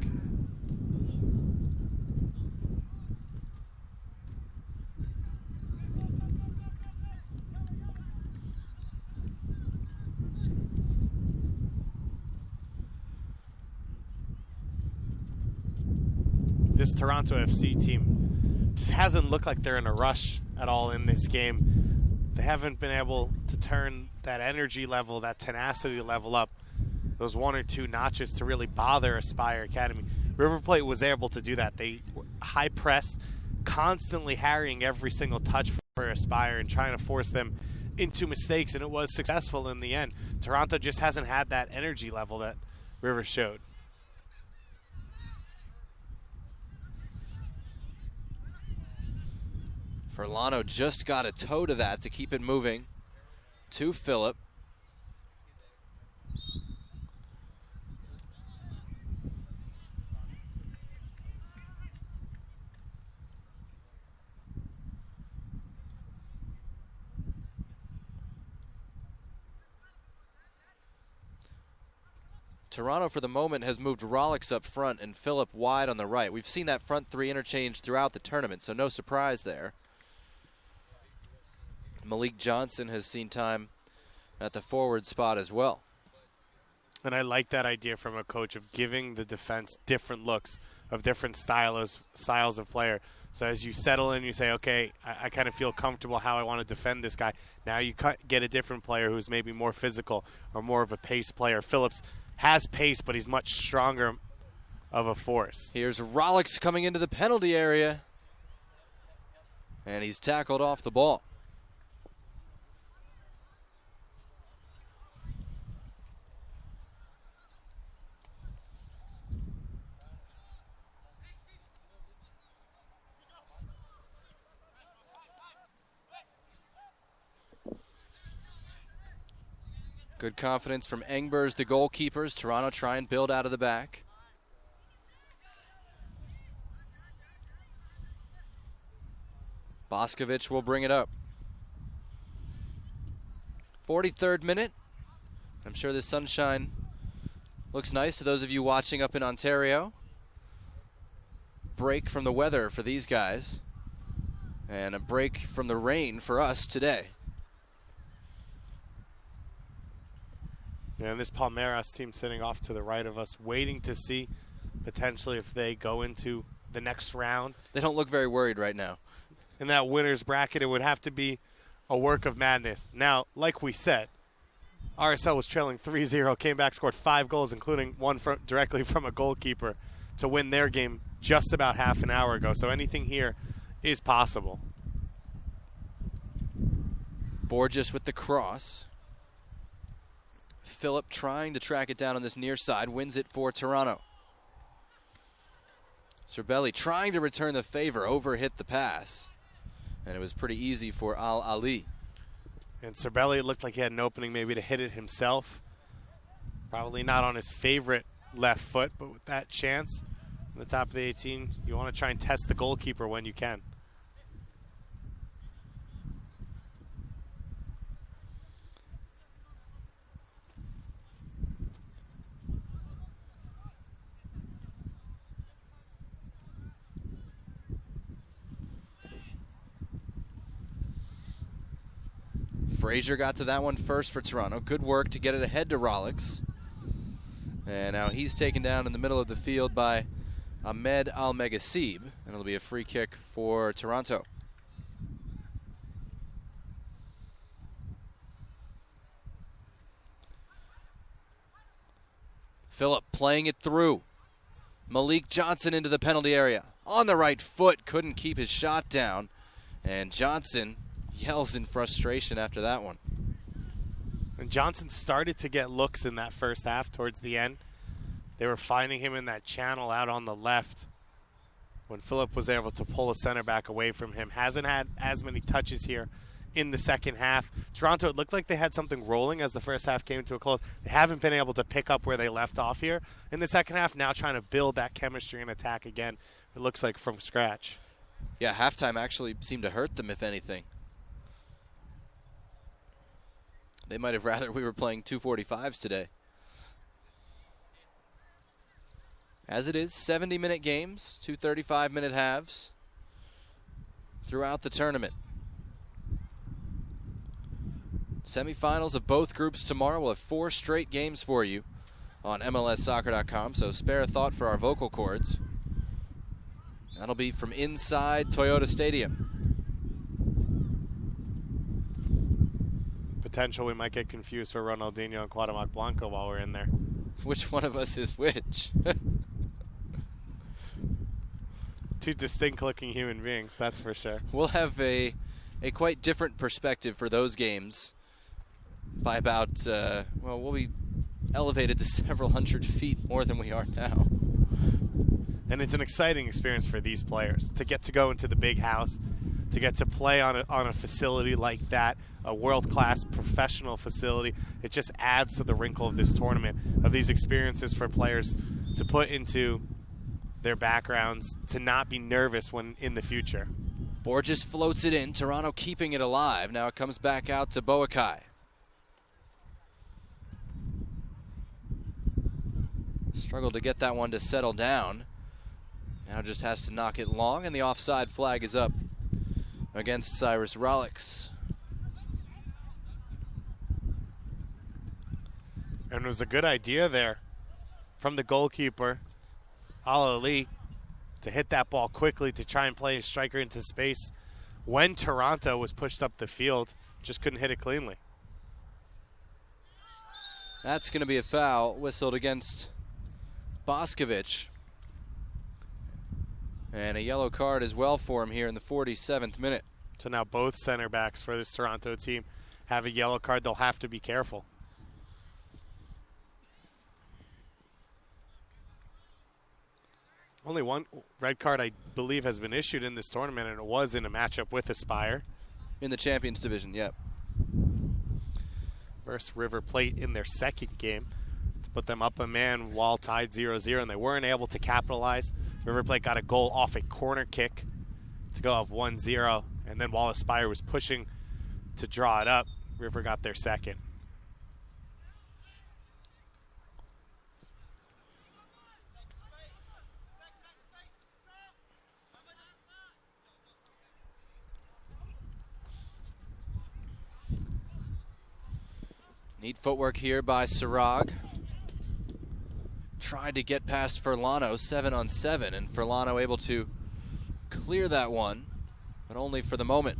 This Toronto FC team just hasn't looked like they're in a rush at all in this game. They haven't been able to turn energy level, that tenacity level up those 1 or 2 notches to really bother Aspire Academy. River Plate was able to do that. They high pressed, constantly harrying every single touch for Aspire and trying to force them into mistakes, and it was successful in the end. Toronto just hasn't had that energy level that River showed. Furlano just got a toe to that to keep it moving to Phillip. Toronto, for the moment, has moved Rollix up front and Phillip wide on the right. We've seen that front three interchange throughout the tournament, so no surprise there. Malik Johnson has seen time at the forward spot as well. And I like that idea from a coach of giving the defense different looks of different styles of player. So as you settle in, you say, okay, I kind of feel comfortable how I want to defend this guy. Now you get a different player who's maybe more physical or more of a pace player. Phillips has pace, but he's much stronger of a force. Here's Rollix coming into the penalty area, and he's tackled off the ball. Good confidence from Engbers, the goalkeepers. Toronto try and build out of the back. Boscovich will bring it up. 43rd minute. I'm sure the sunshine looks nice to those of you watching up in Ontario. Break from the weather for these guys. And a break from the rain for us today. Yeah, and this Palmeiras team sitting off to the right of us, waiting to see potentially if they go into the next round. They don't look very worried right now. In that winner's bracket, it would have to be a work of madness. Now, like we said, RSL was trailing 3-0, came back, scored 5 goals, including one directly from a goalkeeper, to win their game just about half an hour ago. So anything here is possible. Borges with the cross. Phillip trying to track it down on this near side, wins it for Toronto. Cerbelli trying to return the favor, overhit the pass. And it was pretty easy for Al Ali. And Cerbelli, it looked like he had an opening maybe to hit it himself. Probably not on his favorite left foot, but with that chance on the top of the 18, you want to try and test the goalkeeper when you can. Frazier got to that one first for Toronto. Good work to get it ahead to Rollix. And now he's taken down in the middle of the field by Ahmed Al-Megasib. And it'll be a free kick for Toronto. Phillip playing it through. Malik Johnson into the penalty area. On the right foot, couldn't keep his shot down. And Johnson yells in frustration after that one. And Johnson started to get looks in that first half towards the end. They were finding him in that channel out on the left when Phillip was able to pull a center back away from him. Hasn't had as many touches here in the second half. Toronto, it looked like they had something rolling as the first half came to a close. They haven't been able to pick up where they left off here in the second half, now trying to build that chemistry and attack again. It looks like from scratch. Yeah, halftime actually seemed to hurt them, if anything. They might have rather we were playing 2:45s today. As it is, 70-minute games, 2 35-minute halves throughout the tournament. Semifinals of both groups tomorrow. We'll have 4 straight games for you on MLSsoccer.com, so spare a thought for our vocal cords. That'll be from inside Toyota Stadium. potential we might get confused for Ronaldinho and Cuauhtémoc Blanco while we're in there. Which one of us is which? Two distinct-looking human beings, that's for sure. We'll have a quite different perspective for those games by about, we'll be elevated to several hundred feet more than we are now. And it's an exciting experience for these players to get to go into the big house, to get to play on a facility like that, a world-class professional facility. It just adds to the wrinkle of this tournament, of these experiences for players to put into their backgrounds, to not be nervous when in the future. Borges floats it in, Toronto keeping it alive. Now it comes back out to Boakai. Struggled to get that one to settle down. Now just has to knock it long, and the offside flag is up against Cyrus Rollix. And it was a good idea there from the goalkeeper, Al-Ali, to hit that ball quickly to try and play a striker into space when Toronto was pushed up the field. Just couldn't hit it cleanly. That's going to be a foul whistled against Boscovich. And a yellow card as well for him here in the 47th minute. So now both center backs for this Toronto team have a yellow card. They'll have to be careful. Only one red card, I believe, has been issued in this tournament, and it was in a matchup with Aspire. In the Champions Division, yep. Versus River Plate in their second game to put them up a man while tied 0-0, and they weren't able to capitalize. River Plate got a goal off a corner kick to go up 1-0, and then while Aspire was pushing to draw it up, River got their second. Neat footwork here by Sarag. Tried to get past Furlano 7-on-7, and Furlano able to clear that one, but only for the moment.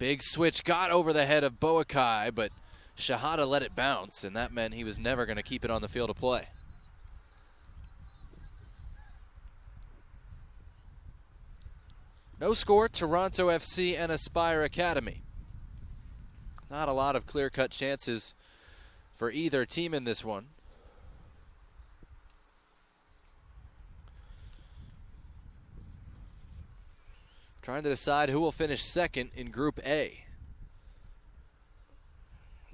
Big switch got over the head of Boakai, but Shahada let it bounce, and that meant he was never going to keep it on the field of play. No score, Toronto FC and Aspire Academy. Not a lot of clear-cut chances for either team in this one. Trying to decide who will finish second in Group A.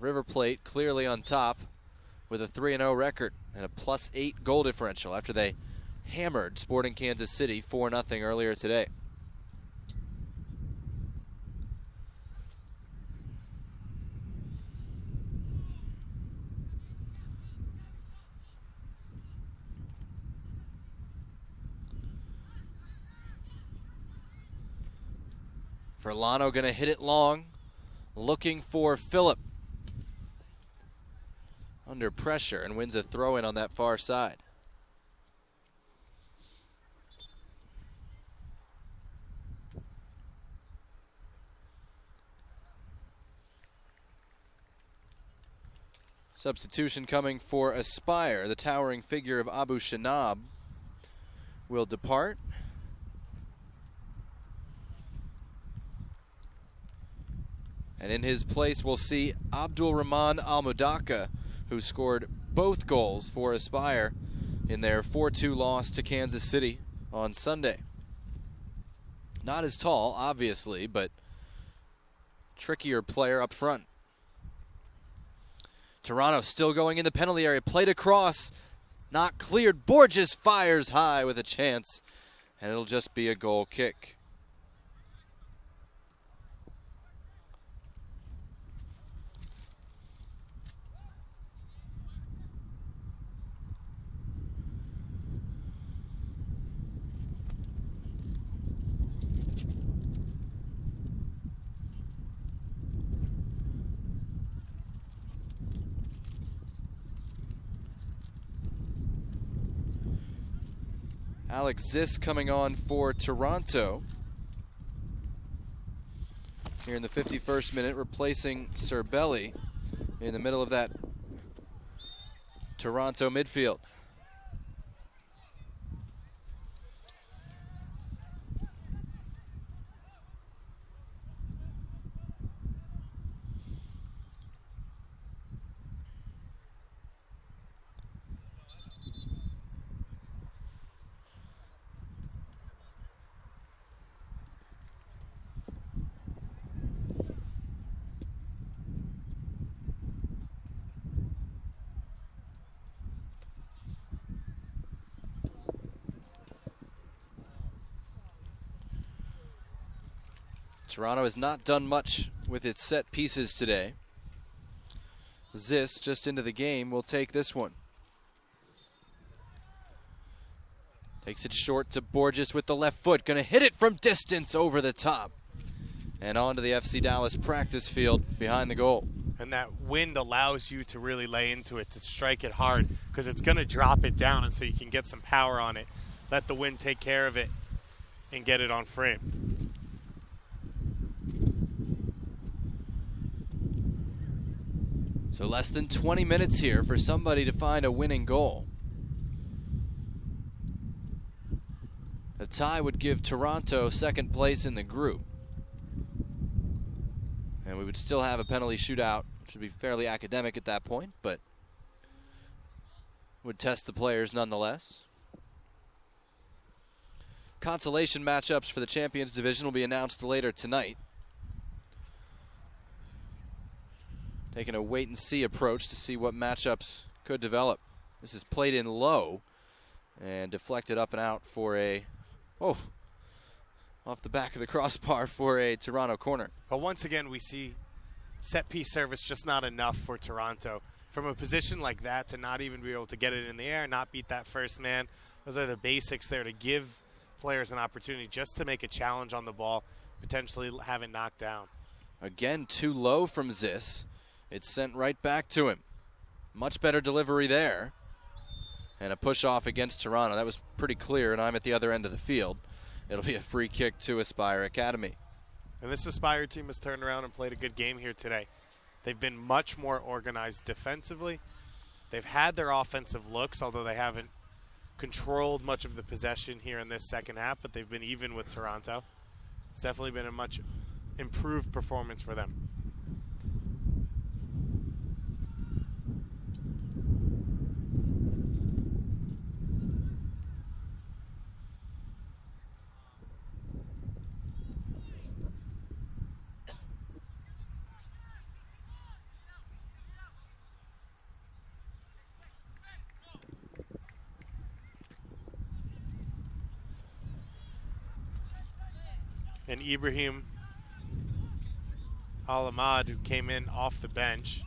River Plate clearly on top with a 3-0 record and a +8 goal differential after they hammered Sporting Kansas City 4-0 earlier today. Furlano going to hit it long, looking for Phillip. Under pressure and wins a throw-in on that far side. Substitution coming for Aspire. The towering figure of Abu Shanab will depart. And in his place, we'll see Abdul Rahman Al-Mudaka, who scored both goals for Aspire in their 4-2 loss to Kansas City on Sunday. Not as tall, obviously, but trickier player up front. Toronto still going in the penalty area. Played across, not cleared. Borges fires high with a chance, and it'll just be a goal kick. Alex Ziss coming on for Toronto here in the 51st minute, replacing Cerbelli in the middle of that Toronto midfield. Toronto has not done much with its set pieces today. Ziss, just into the game, will take this one. Takes it short to Borges with the left foot. Going to hit it from distance over the top. And onto the FC Dallas practice field behind the goal. And that wind allows you to really lay into it, to strike it hard, because it's going to drop it down, and so you can get some power on it. Let the wind take care of it and get it on frame. So less than 20 minutes here for somebody to find a winning goal. A tie would give Toronto second place in the group. And we would still have a penalty shootout, which would be fairly academic at that point, but would test the players nonetheless. Consolation matchups for the Champions Division will be announced later tonight. Taking a wait-and-see approach to see what matchups could develop. This is played in low and deflected up and out for a, off the back of the crossbar for a Toronto corner. But once again, we see set-piece service just not enough for Toronto. From a position like that, to not even be able to get it in the air, not beat that first man, those are the basics there to give players an opportunity just to make a challenge on the ball, potentially have it knocked down. Again, too low from Ziss. It's sent right back to him. Much better delivery there. And a push off against Toronto. That was pretty clear, and I'm at the other end of the field. It'll be a free kick to Aspire Academy. And this Aspire team has turned around and played a good game here today. They've been much more organized defensively. They've had their offensive looks, although they haven't controlled much of the possession here in this second half, but they've been even with Toronto. It's definitely been a much improved performance for them. And Ibrahim Al-Ahmad, who came in off the bench,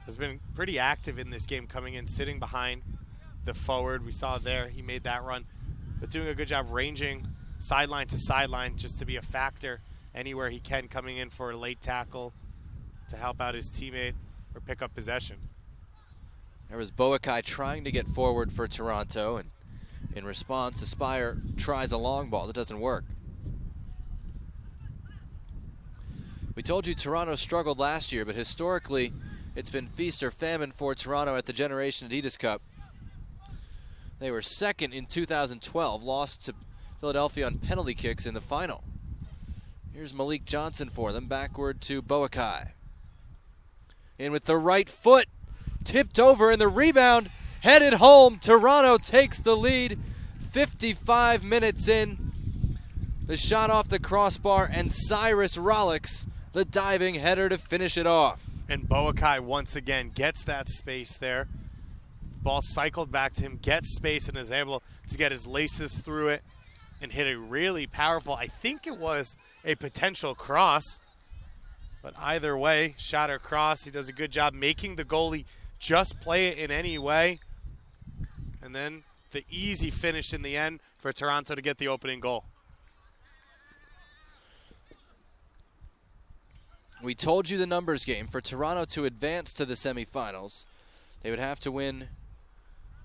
has been pretty active in this game, coming in, sitting behind the forward. We saw there, he made that run, but doing a good job ranging sideline to sideline just to be a factor anywhere he can, coming in for a late tackle to help out his teammate or pick up possession. There was Boakai trying to get forward for Toronto, and in response, Aspire tries a long ball that doesn't work. We told you Toronto struggled last year, but historically, it's been feast or famine for Toronto at the Generation Adidas Cup. They were second in 2012, lost to Philadelphia on penalty kicks in the final. Here's Malik Johnson for them, backward to Boakai. In with the right foot, tipped over, and the rebound headed home. Toronto takes the lead, 55 minutes in. The shot off the crossbar, and Cyrus Rollix, the diving header to finish it off. And Boakai once again gets that space there. Ball cycled back to him, gets space, and is able to get his laces through it and hit a really powerful, I think it was a potential cross. But either way, shot or cross, he does a good job making the goalie just play it in any way. And then the easy finish in the end for Toronto to get the opening goal. We told you the numbers game. For Toronto to advance to the semifinals, they would have to win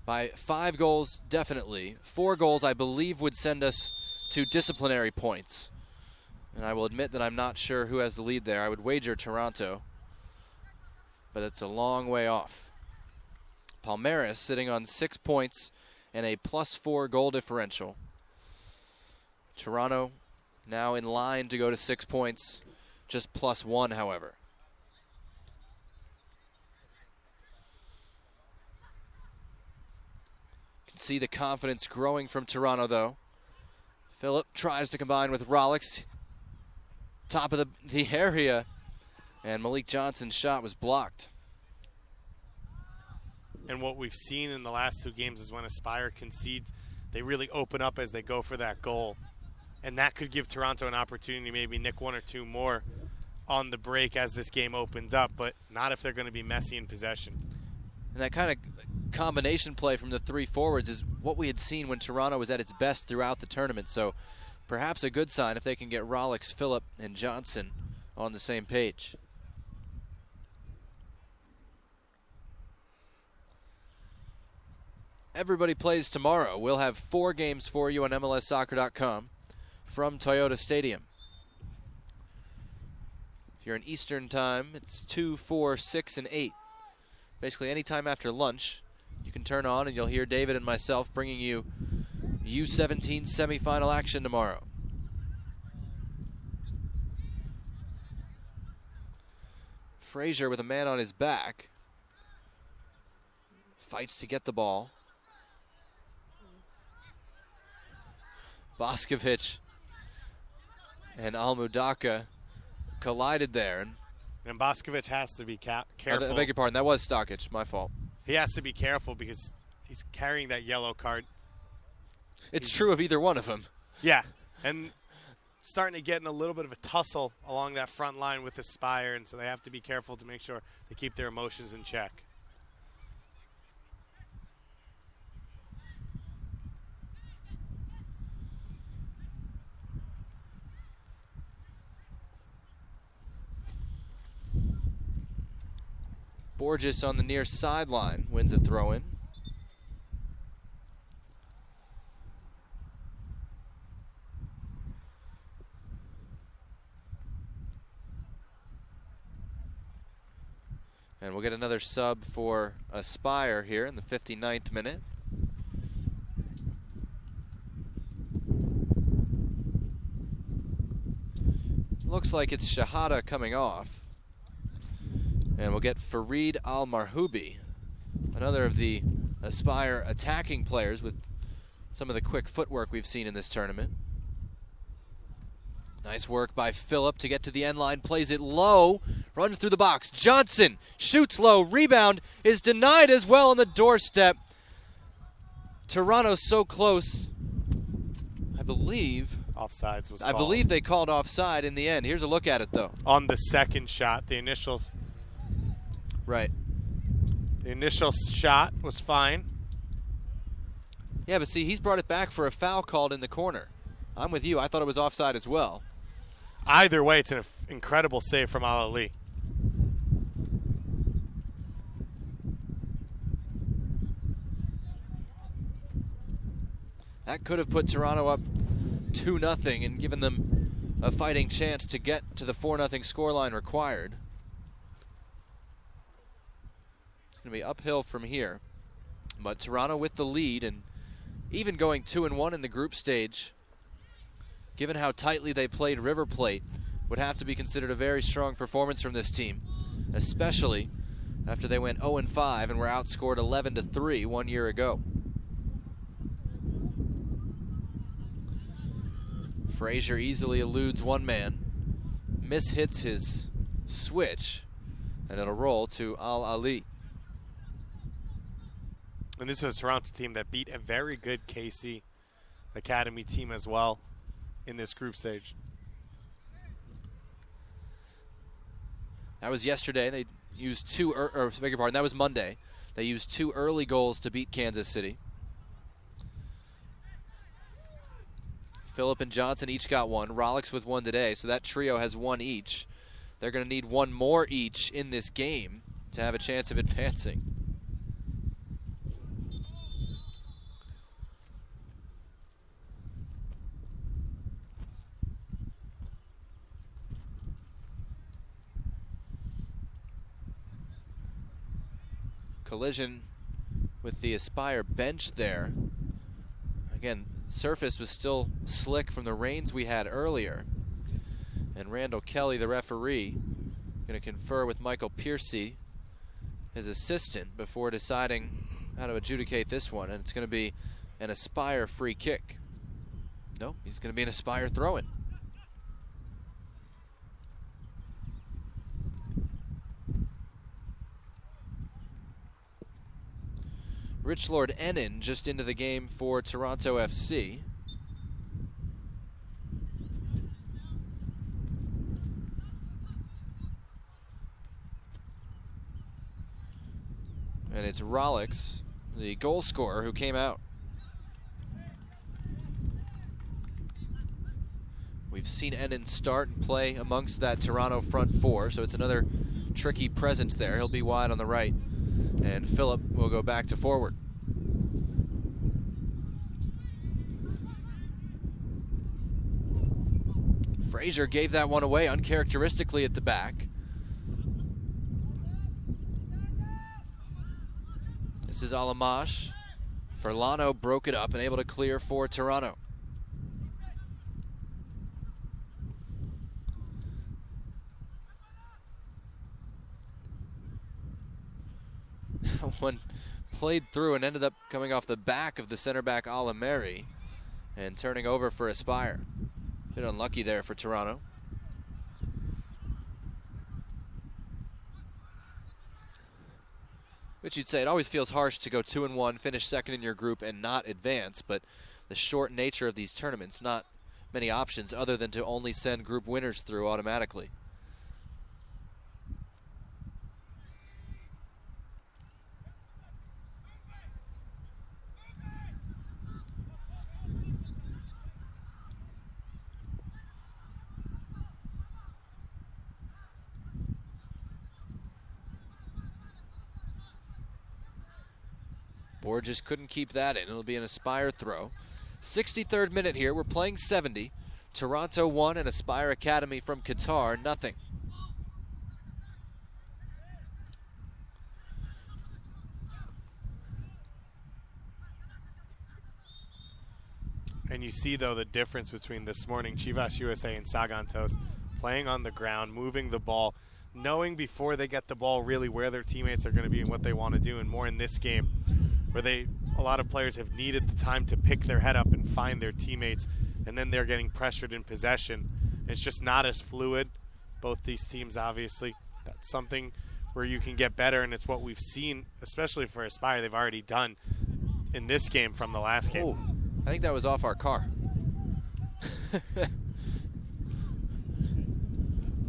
By 5 goals, definitely. 4 goals, I believe, would send us to disciplinary points. And I will admit that I'm not sure who has the lead there. I would wager Toronto, but it's a long way off. Palmeiras sitting on 6 points and a +4 goal differential. Toronto now in line to go to 6 points, just +1, however. You can see the confidence growing from Toronto, though. Phillip tries to combine with Rollix. Top of the area, and Malik Johnson's shot was blocked. And what we've seen in the last 2 games is when Aspire concedes, they really open up as they go for that goal. And that could give Toronto an opportunity to maybe nick 1 or 2 more on the break as this game opens up, but not if they're going to be messy in possession. And that kind of combination play from the 3 forwards is what we had seen when Toronto was at its best throughout the tournament. So perhaps a good sign if they can get Rollix, Phillip, and Johnson on the same page. Everybody plays tomorrow. We'll have 4 games for you on MLSsoccer.com from Toyota Stadium. If you're in Eastern time, it's 2, 4, 6, and 8. Basically any time after lunch, you can turn on and you'll hear David and myself bringing you U17 semifinal action tomorrow. Frazier with a man on his back. Fights to get the ball. Boskovic and Almudaka collided there. And Boskovic has to be careful. I beg your pardon, that was Stokic, my fault. He has to be careful because he's carrying that yellow card. It's true of either one of them. Yeah, and starting to get in a little bit of a tussle along that front line with Aspire, and so they have to be careful to make sure they keep their emotions in check. Borges on the near sideline wins a throw-in. And we'll get another sub for Aspire here in the 59th minute. Looks like it's Shahada coming off. And we'll get Farid Al-Marhoubi, another of the Aspire attacking players with some of the quick footwork we've seen in this tournament. Nice work by Phillip to get to the end line, plays it low, runs through the box. Johnson shoots low, rebound is denied as well on the doorstep. Toronto's so close. I believe offsides was called. I believe they called offside in the end. Here's a look at it, though. On the second shot, the initials. Right. The initial shot was fine. Yeah, but see, he's brought it back for a foul called in the corner. I'm with you. I thought it was offside as well. Either way, it's an incredible save from Al-Ali. That could have put Toronto up 2-0 and given them a fighting chance to get to the 4-0 scoreline required. It's going to be uphill from here. But Toronto with the lead, and even going 2-1 in the group stage, given how tightly they played River Plate, would have to be considered a very strong performance from this team, especially after they went 0-5 and were outscored 11-3 1 year ago. Frazier easily eludes one man, mishits his switch, and it'll roll to Al-Ali. And this is a Toronto team that beat a very good KC Academy team as well in this group stage. That was yesterday. They used beg your pardon, that was Monday. They used 2 early goals to beat Kansas City. Phillip and Johnson each got 1. Rollix with 1 today, so that trio has 1 each. They're going to need 1 more each in this game to have a chance of advancing. collision with the Aspire bench there. Again, surface was still slick from the rains we had earlier. And Randall Kelly, the referee, going to confer with Michael Piercy, his assistant, before deciding how to adjudicate this one. And it's going to be an Aspire free kick. No, he's going to be an Aspire throw-in. Rich Lord Ennin just into the game for Toronto FC. And it's Rollix, the goal scorer, who came out. We've seen Ennin start and play amongst that Toronto front four, so it's another tricky presence there. He'll be wide on the right, and Phillip will go back to forward. Frazier gave that one away uncharacteristically at the back. This is Alamash. Furlano broke it up and able to clear for Toronto. One played through and ended up coming off the back of the center back Alameri and turning over for Aspire. Bit unlucky there for Toronto. Which you'd say, it always feels harsh to go 2-1, finish second in your group, and not advance, but the short nature of these tournaments, not many options other than to only send group winners through automatically. Borges couldn't keep that in. It'll be an Aspire throw. 63rd minute here. We're playing 70. Toronto 1 and Aspire Academy from Qatar, nothing. And you see, though, the difference between this morning, Chivas USA and Sagantos playing on the ground, moving the ball, knowing before they get the ball really where their teammates are going to be and what they want to do, and more in this game, where a lot of players have needed the time to pick their head up and find their teammates, and then they're getting pressured in possession. It's just not as fluid. Both these teams, obviously, that's something where you can get better, and it's what we've seen, especially for Aspire, they've already done in this game from the last game. Oh, I think that was off our car.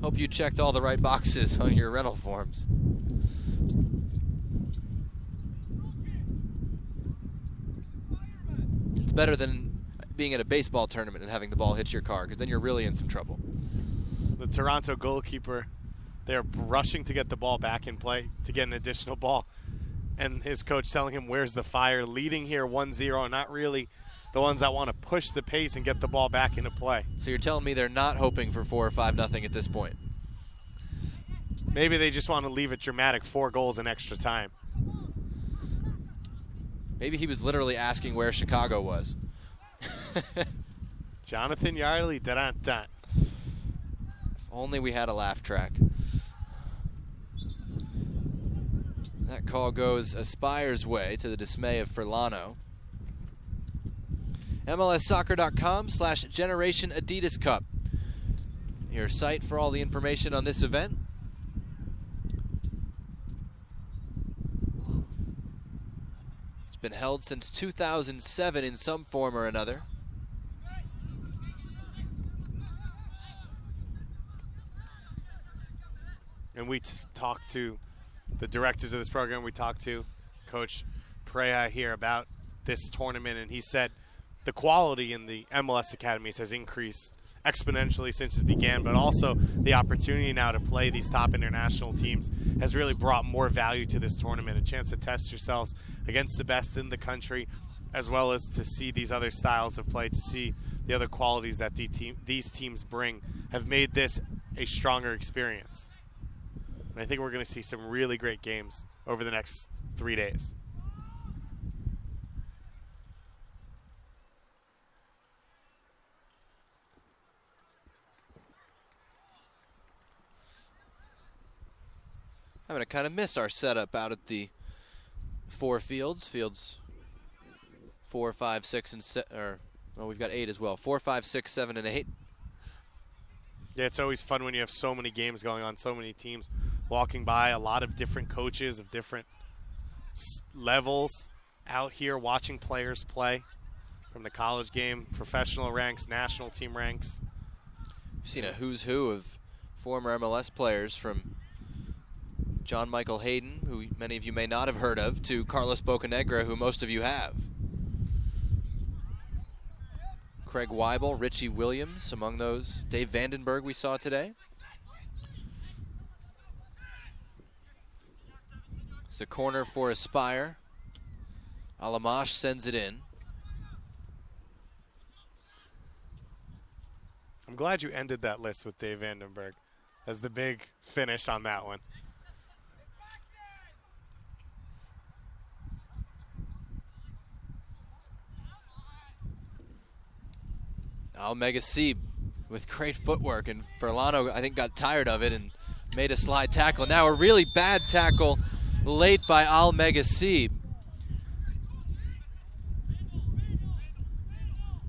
Hope you checked all the right boxes on your rental forms. It's better than being at a baseball tournament and having the ball hit your car, because then you're really in some trouble. The Toronto goalkeeper, they're rushing to get the ball back in play to get an additional ball. And his coach telling him, where's the fire? Leading here 1-0, not really the ones that want to push the pace and get the ball back into play. So you're telling me they're not hoping for 4 or 5-0 at this point? Maybe they just want to leave it dramatic, 4 goals in extra time. Maybe he was literally asking where Chicago was. Jonathan Yarley, da-da-da. If only we had a laugh track. That call goes Aspire's way, to the dismay of Furlano. MLSsoccer.com/Generation Adidas Cup. Your site for all the information on this event. It's been held since 2007 in some form or another. And we talked to the directors of this program. We talked to Coach Preya here about this tournament, and he said the quality in the MLS academies has increased exponentially since it began, but also the opportunity now to play these top international teams has really brought more value to this tournament, a chance to test yourselves against the best in the country, as well as to see these other styles of play, to see the other qualities that these teams bring, have made this a stronger experience. And I think we're going to see some really great games over the next 3 days. I'm going to kind of miss our setup out at the 4 fields. Fields 4, 5, 6, and 7. Or, well, we've got 8 as well. 4, 5, 6, 7, and 8. Yeah, it's always fun when you have so many games going on, so many teams walking by, a lot of different coaches of different levels out here watching players play from the college game, professional ranks, national team ranks. We've seen a who's who of former MLS players, from John Michael Hayden, who many of you may not have heard of, to Carlos Bocanegra, who most of you have. Craig Weibel, Richie Williams among those. Dave Vandenberg we saw today. It's a corner for Aspire. Alamash sends it in. I'm glad you ended that list with Dave Vandenberg as the big finish on that one. Almega Sieb with great footwork, and Furlano, I think, got tired of it and made a slide tackle. Now a really bad tackle late by Almega Sieb.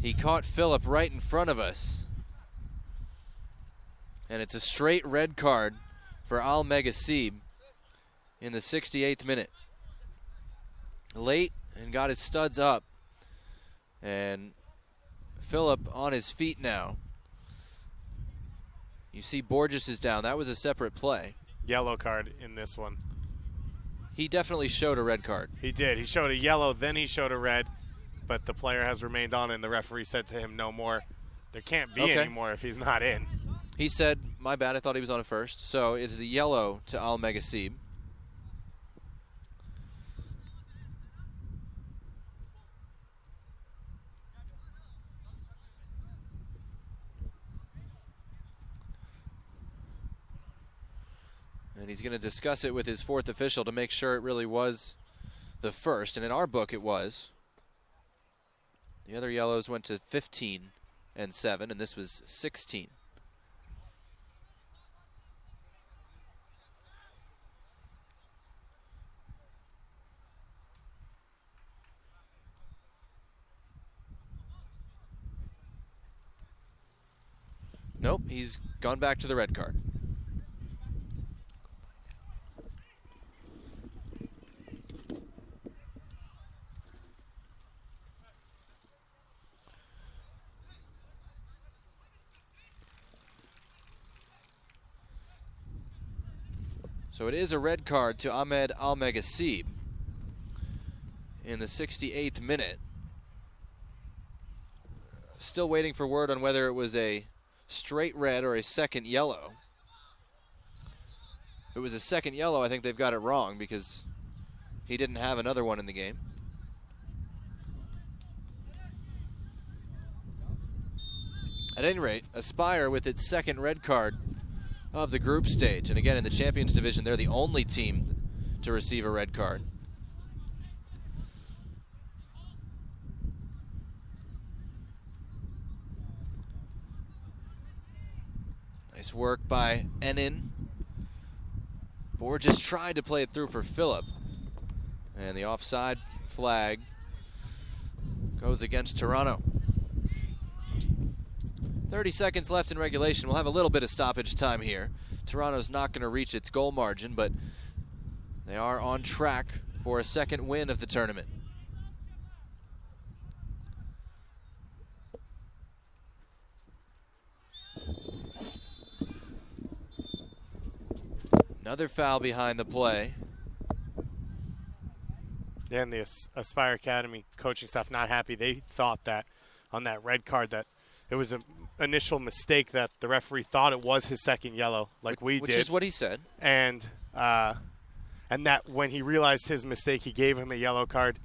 He caught Phillip right in front of us. And it's a straight red card for Almega Sieb in the 68th minute. Late and got his studs up. And Phillip on his feet now. You see Borges is down. That was a separate play. Yellow card in this one. He definitely showed a red card. He did. He showed a yellow, then he showed a red, but the player has remained on, and the referee said to him, no more. There can't be any more if he's not in. He said, my bad, I thought he was on it first. So it is a yellow to Almega Sieb. And he's going to discuss it with his 4th official to make sure it really was the first. And in our book, it was. The other yellows went to 15 and 7, and this was 16. Nope, he's gone back to the red card. So it is a red card to Ahmed Almega Sieb in the 68th minute. Still waiting for word on whether it was a straight red or a second yellow. If it was a second yellow, I think they've got it wrong because he didn't have another one in the game. At any rate, Aspire with its second red card of the group stage. And again, in the Champions Division, they're the only team to receive a red card. Nice work by Enin. Borges tried to play it through for Phillip. And the offside flag goes against Toronto. 30 seconds left in regulation. We'll have a little bit of stoppage time here. Toronto's not going to reach its goal margin, but they are on track for a second win of the tournament. Another foul behind the play. Yeah, and the Aspire Academy coaching staff not happy. They thought that on that red card that it was an initial mistake, that the referee thought it was his second yellow, like we did. Which is what he said. And that when he realized his mistake, he gave him a yellow card,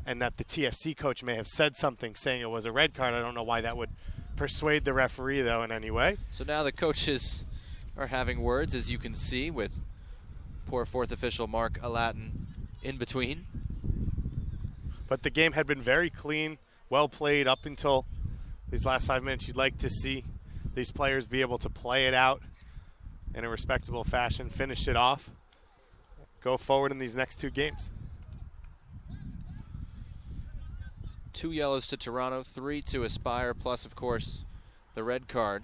and that the TFC coach may have said something saying it was a red card. I don't know why that would persuade the referee, though, in any way. So now the coaches are having words, as you can see, with poor 4th official Mark Alatin in between. But the game had been very clean, well played up until these last 5 minutes. You'd like to see these players be able to play it out in a respectable fashion, finish it off, go forward in these next 2 games. 2 yellows to Toronto, 3 to Aspire, plus, of course, the red card.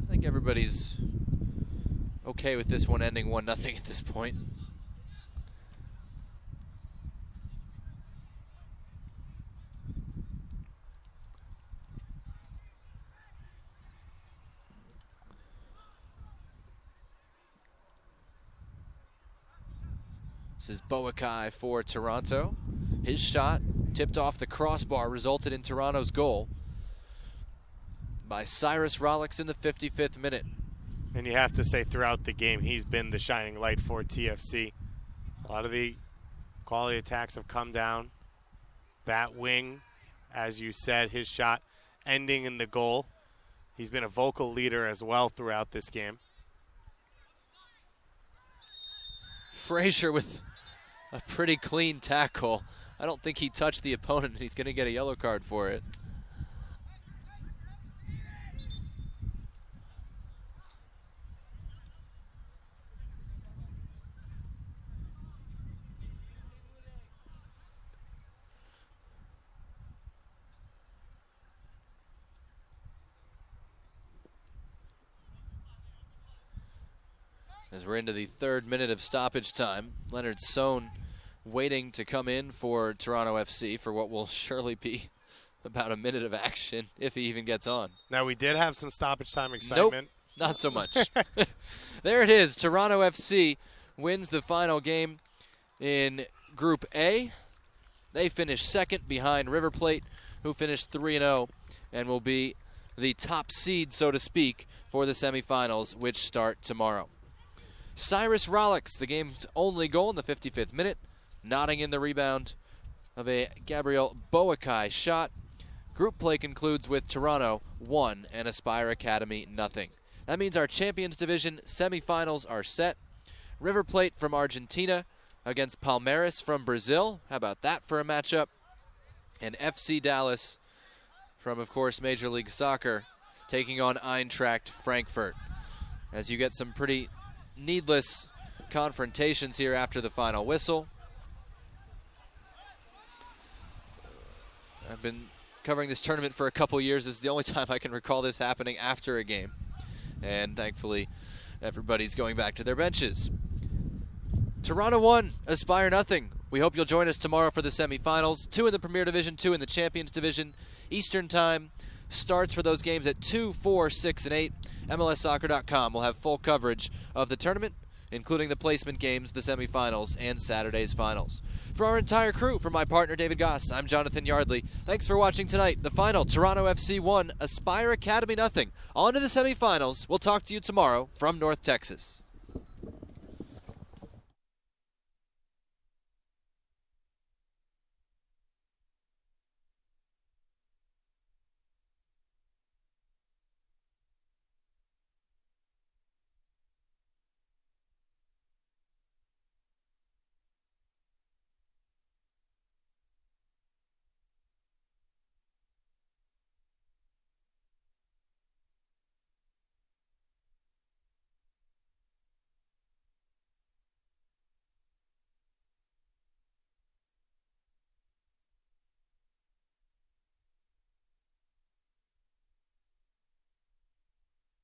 I think everybody's okay with this one ending 1-0 at this point. This is Boakai for Toronto. His shot tipped off the crossbar, resulted in Toronto's goal by Cyrus Rollix in the 55th minute. And you have to say throughout the game, he's been the shining light for TFC. A lot of the quality attacks have come down. That wing, as you said, his shot ending in the goal. He's been a vocal leader as well throughout this game. Frazier with a pretty clean tackle. I don't think he touched the opponent, and he's going to get a yellow card for it. As we're into the 3rd minute of stoppage time, Leonard Sohn waiting to come in for Toronto FC for what will surely be about a minute of action if he even gets on. Now, we did have some stoppage time excitement. Nope, not so much. There it is. Toronto FC wins the final game in Group A. They finish 2nd behind River Plate, who finished 3-0 and will be the top seed, so to speak, for the semifinals, which start tomorrow. Cyrus Rollix, the game's only goal in the 55th minute, nodding in the rebound of a Gabriel Boakai shot. Group play concludes with Toronto 1 and Aspire Academy 0. That means our Champions Division semifinals are set. River Plate from Argentina against Palmeiras from Brazil. How about that for a matchup? And FC Dallas from, of course, Major League Soccer taking on Eintracht Frankfurt. As you get some pretty needless confrontations here after the final whistle. I've been covering this tournament for a couple years. This is the only time I can recall this happening after a game. And thankfully, everybody's going back to their benches. Toronto 1, Aspire 0. We hope you'll join us tomorrow for the semifinals. 2 in the Premier Division, 2 in the Champions Division. Eastern Time starts for those games at 2, 4, 6, and 8. MLSsoccer.com will have full coverage of the tournament, including the placement games, the semifinals, and Saturday's finals. For our entire crew, from my partner David Goss, I'm Jonathan Yardley. Thanks for watching tonight. The final, Toronto FC 1, Aspire Academy 0. On to the semifinals. We'll talk to you tomorrow from North Texas.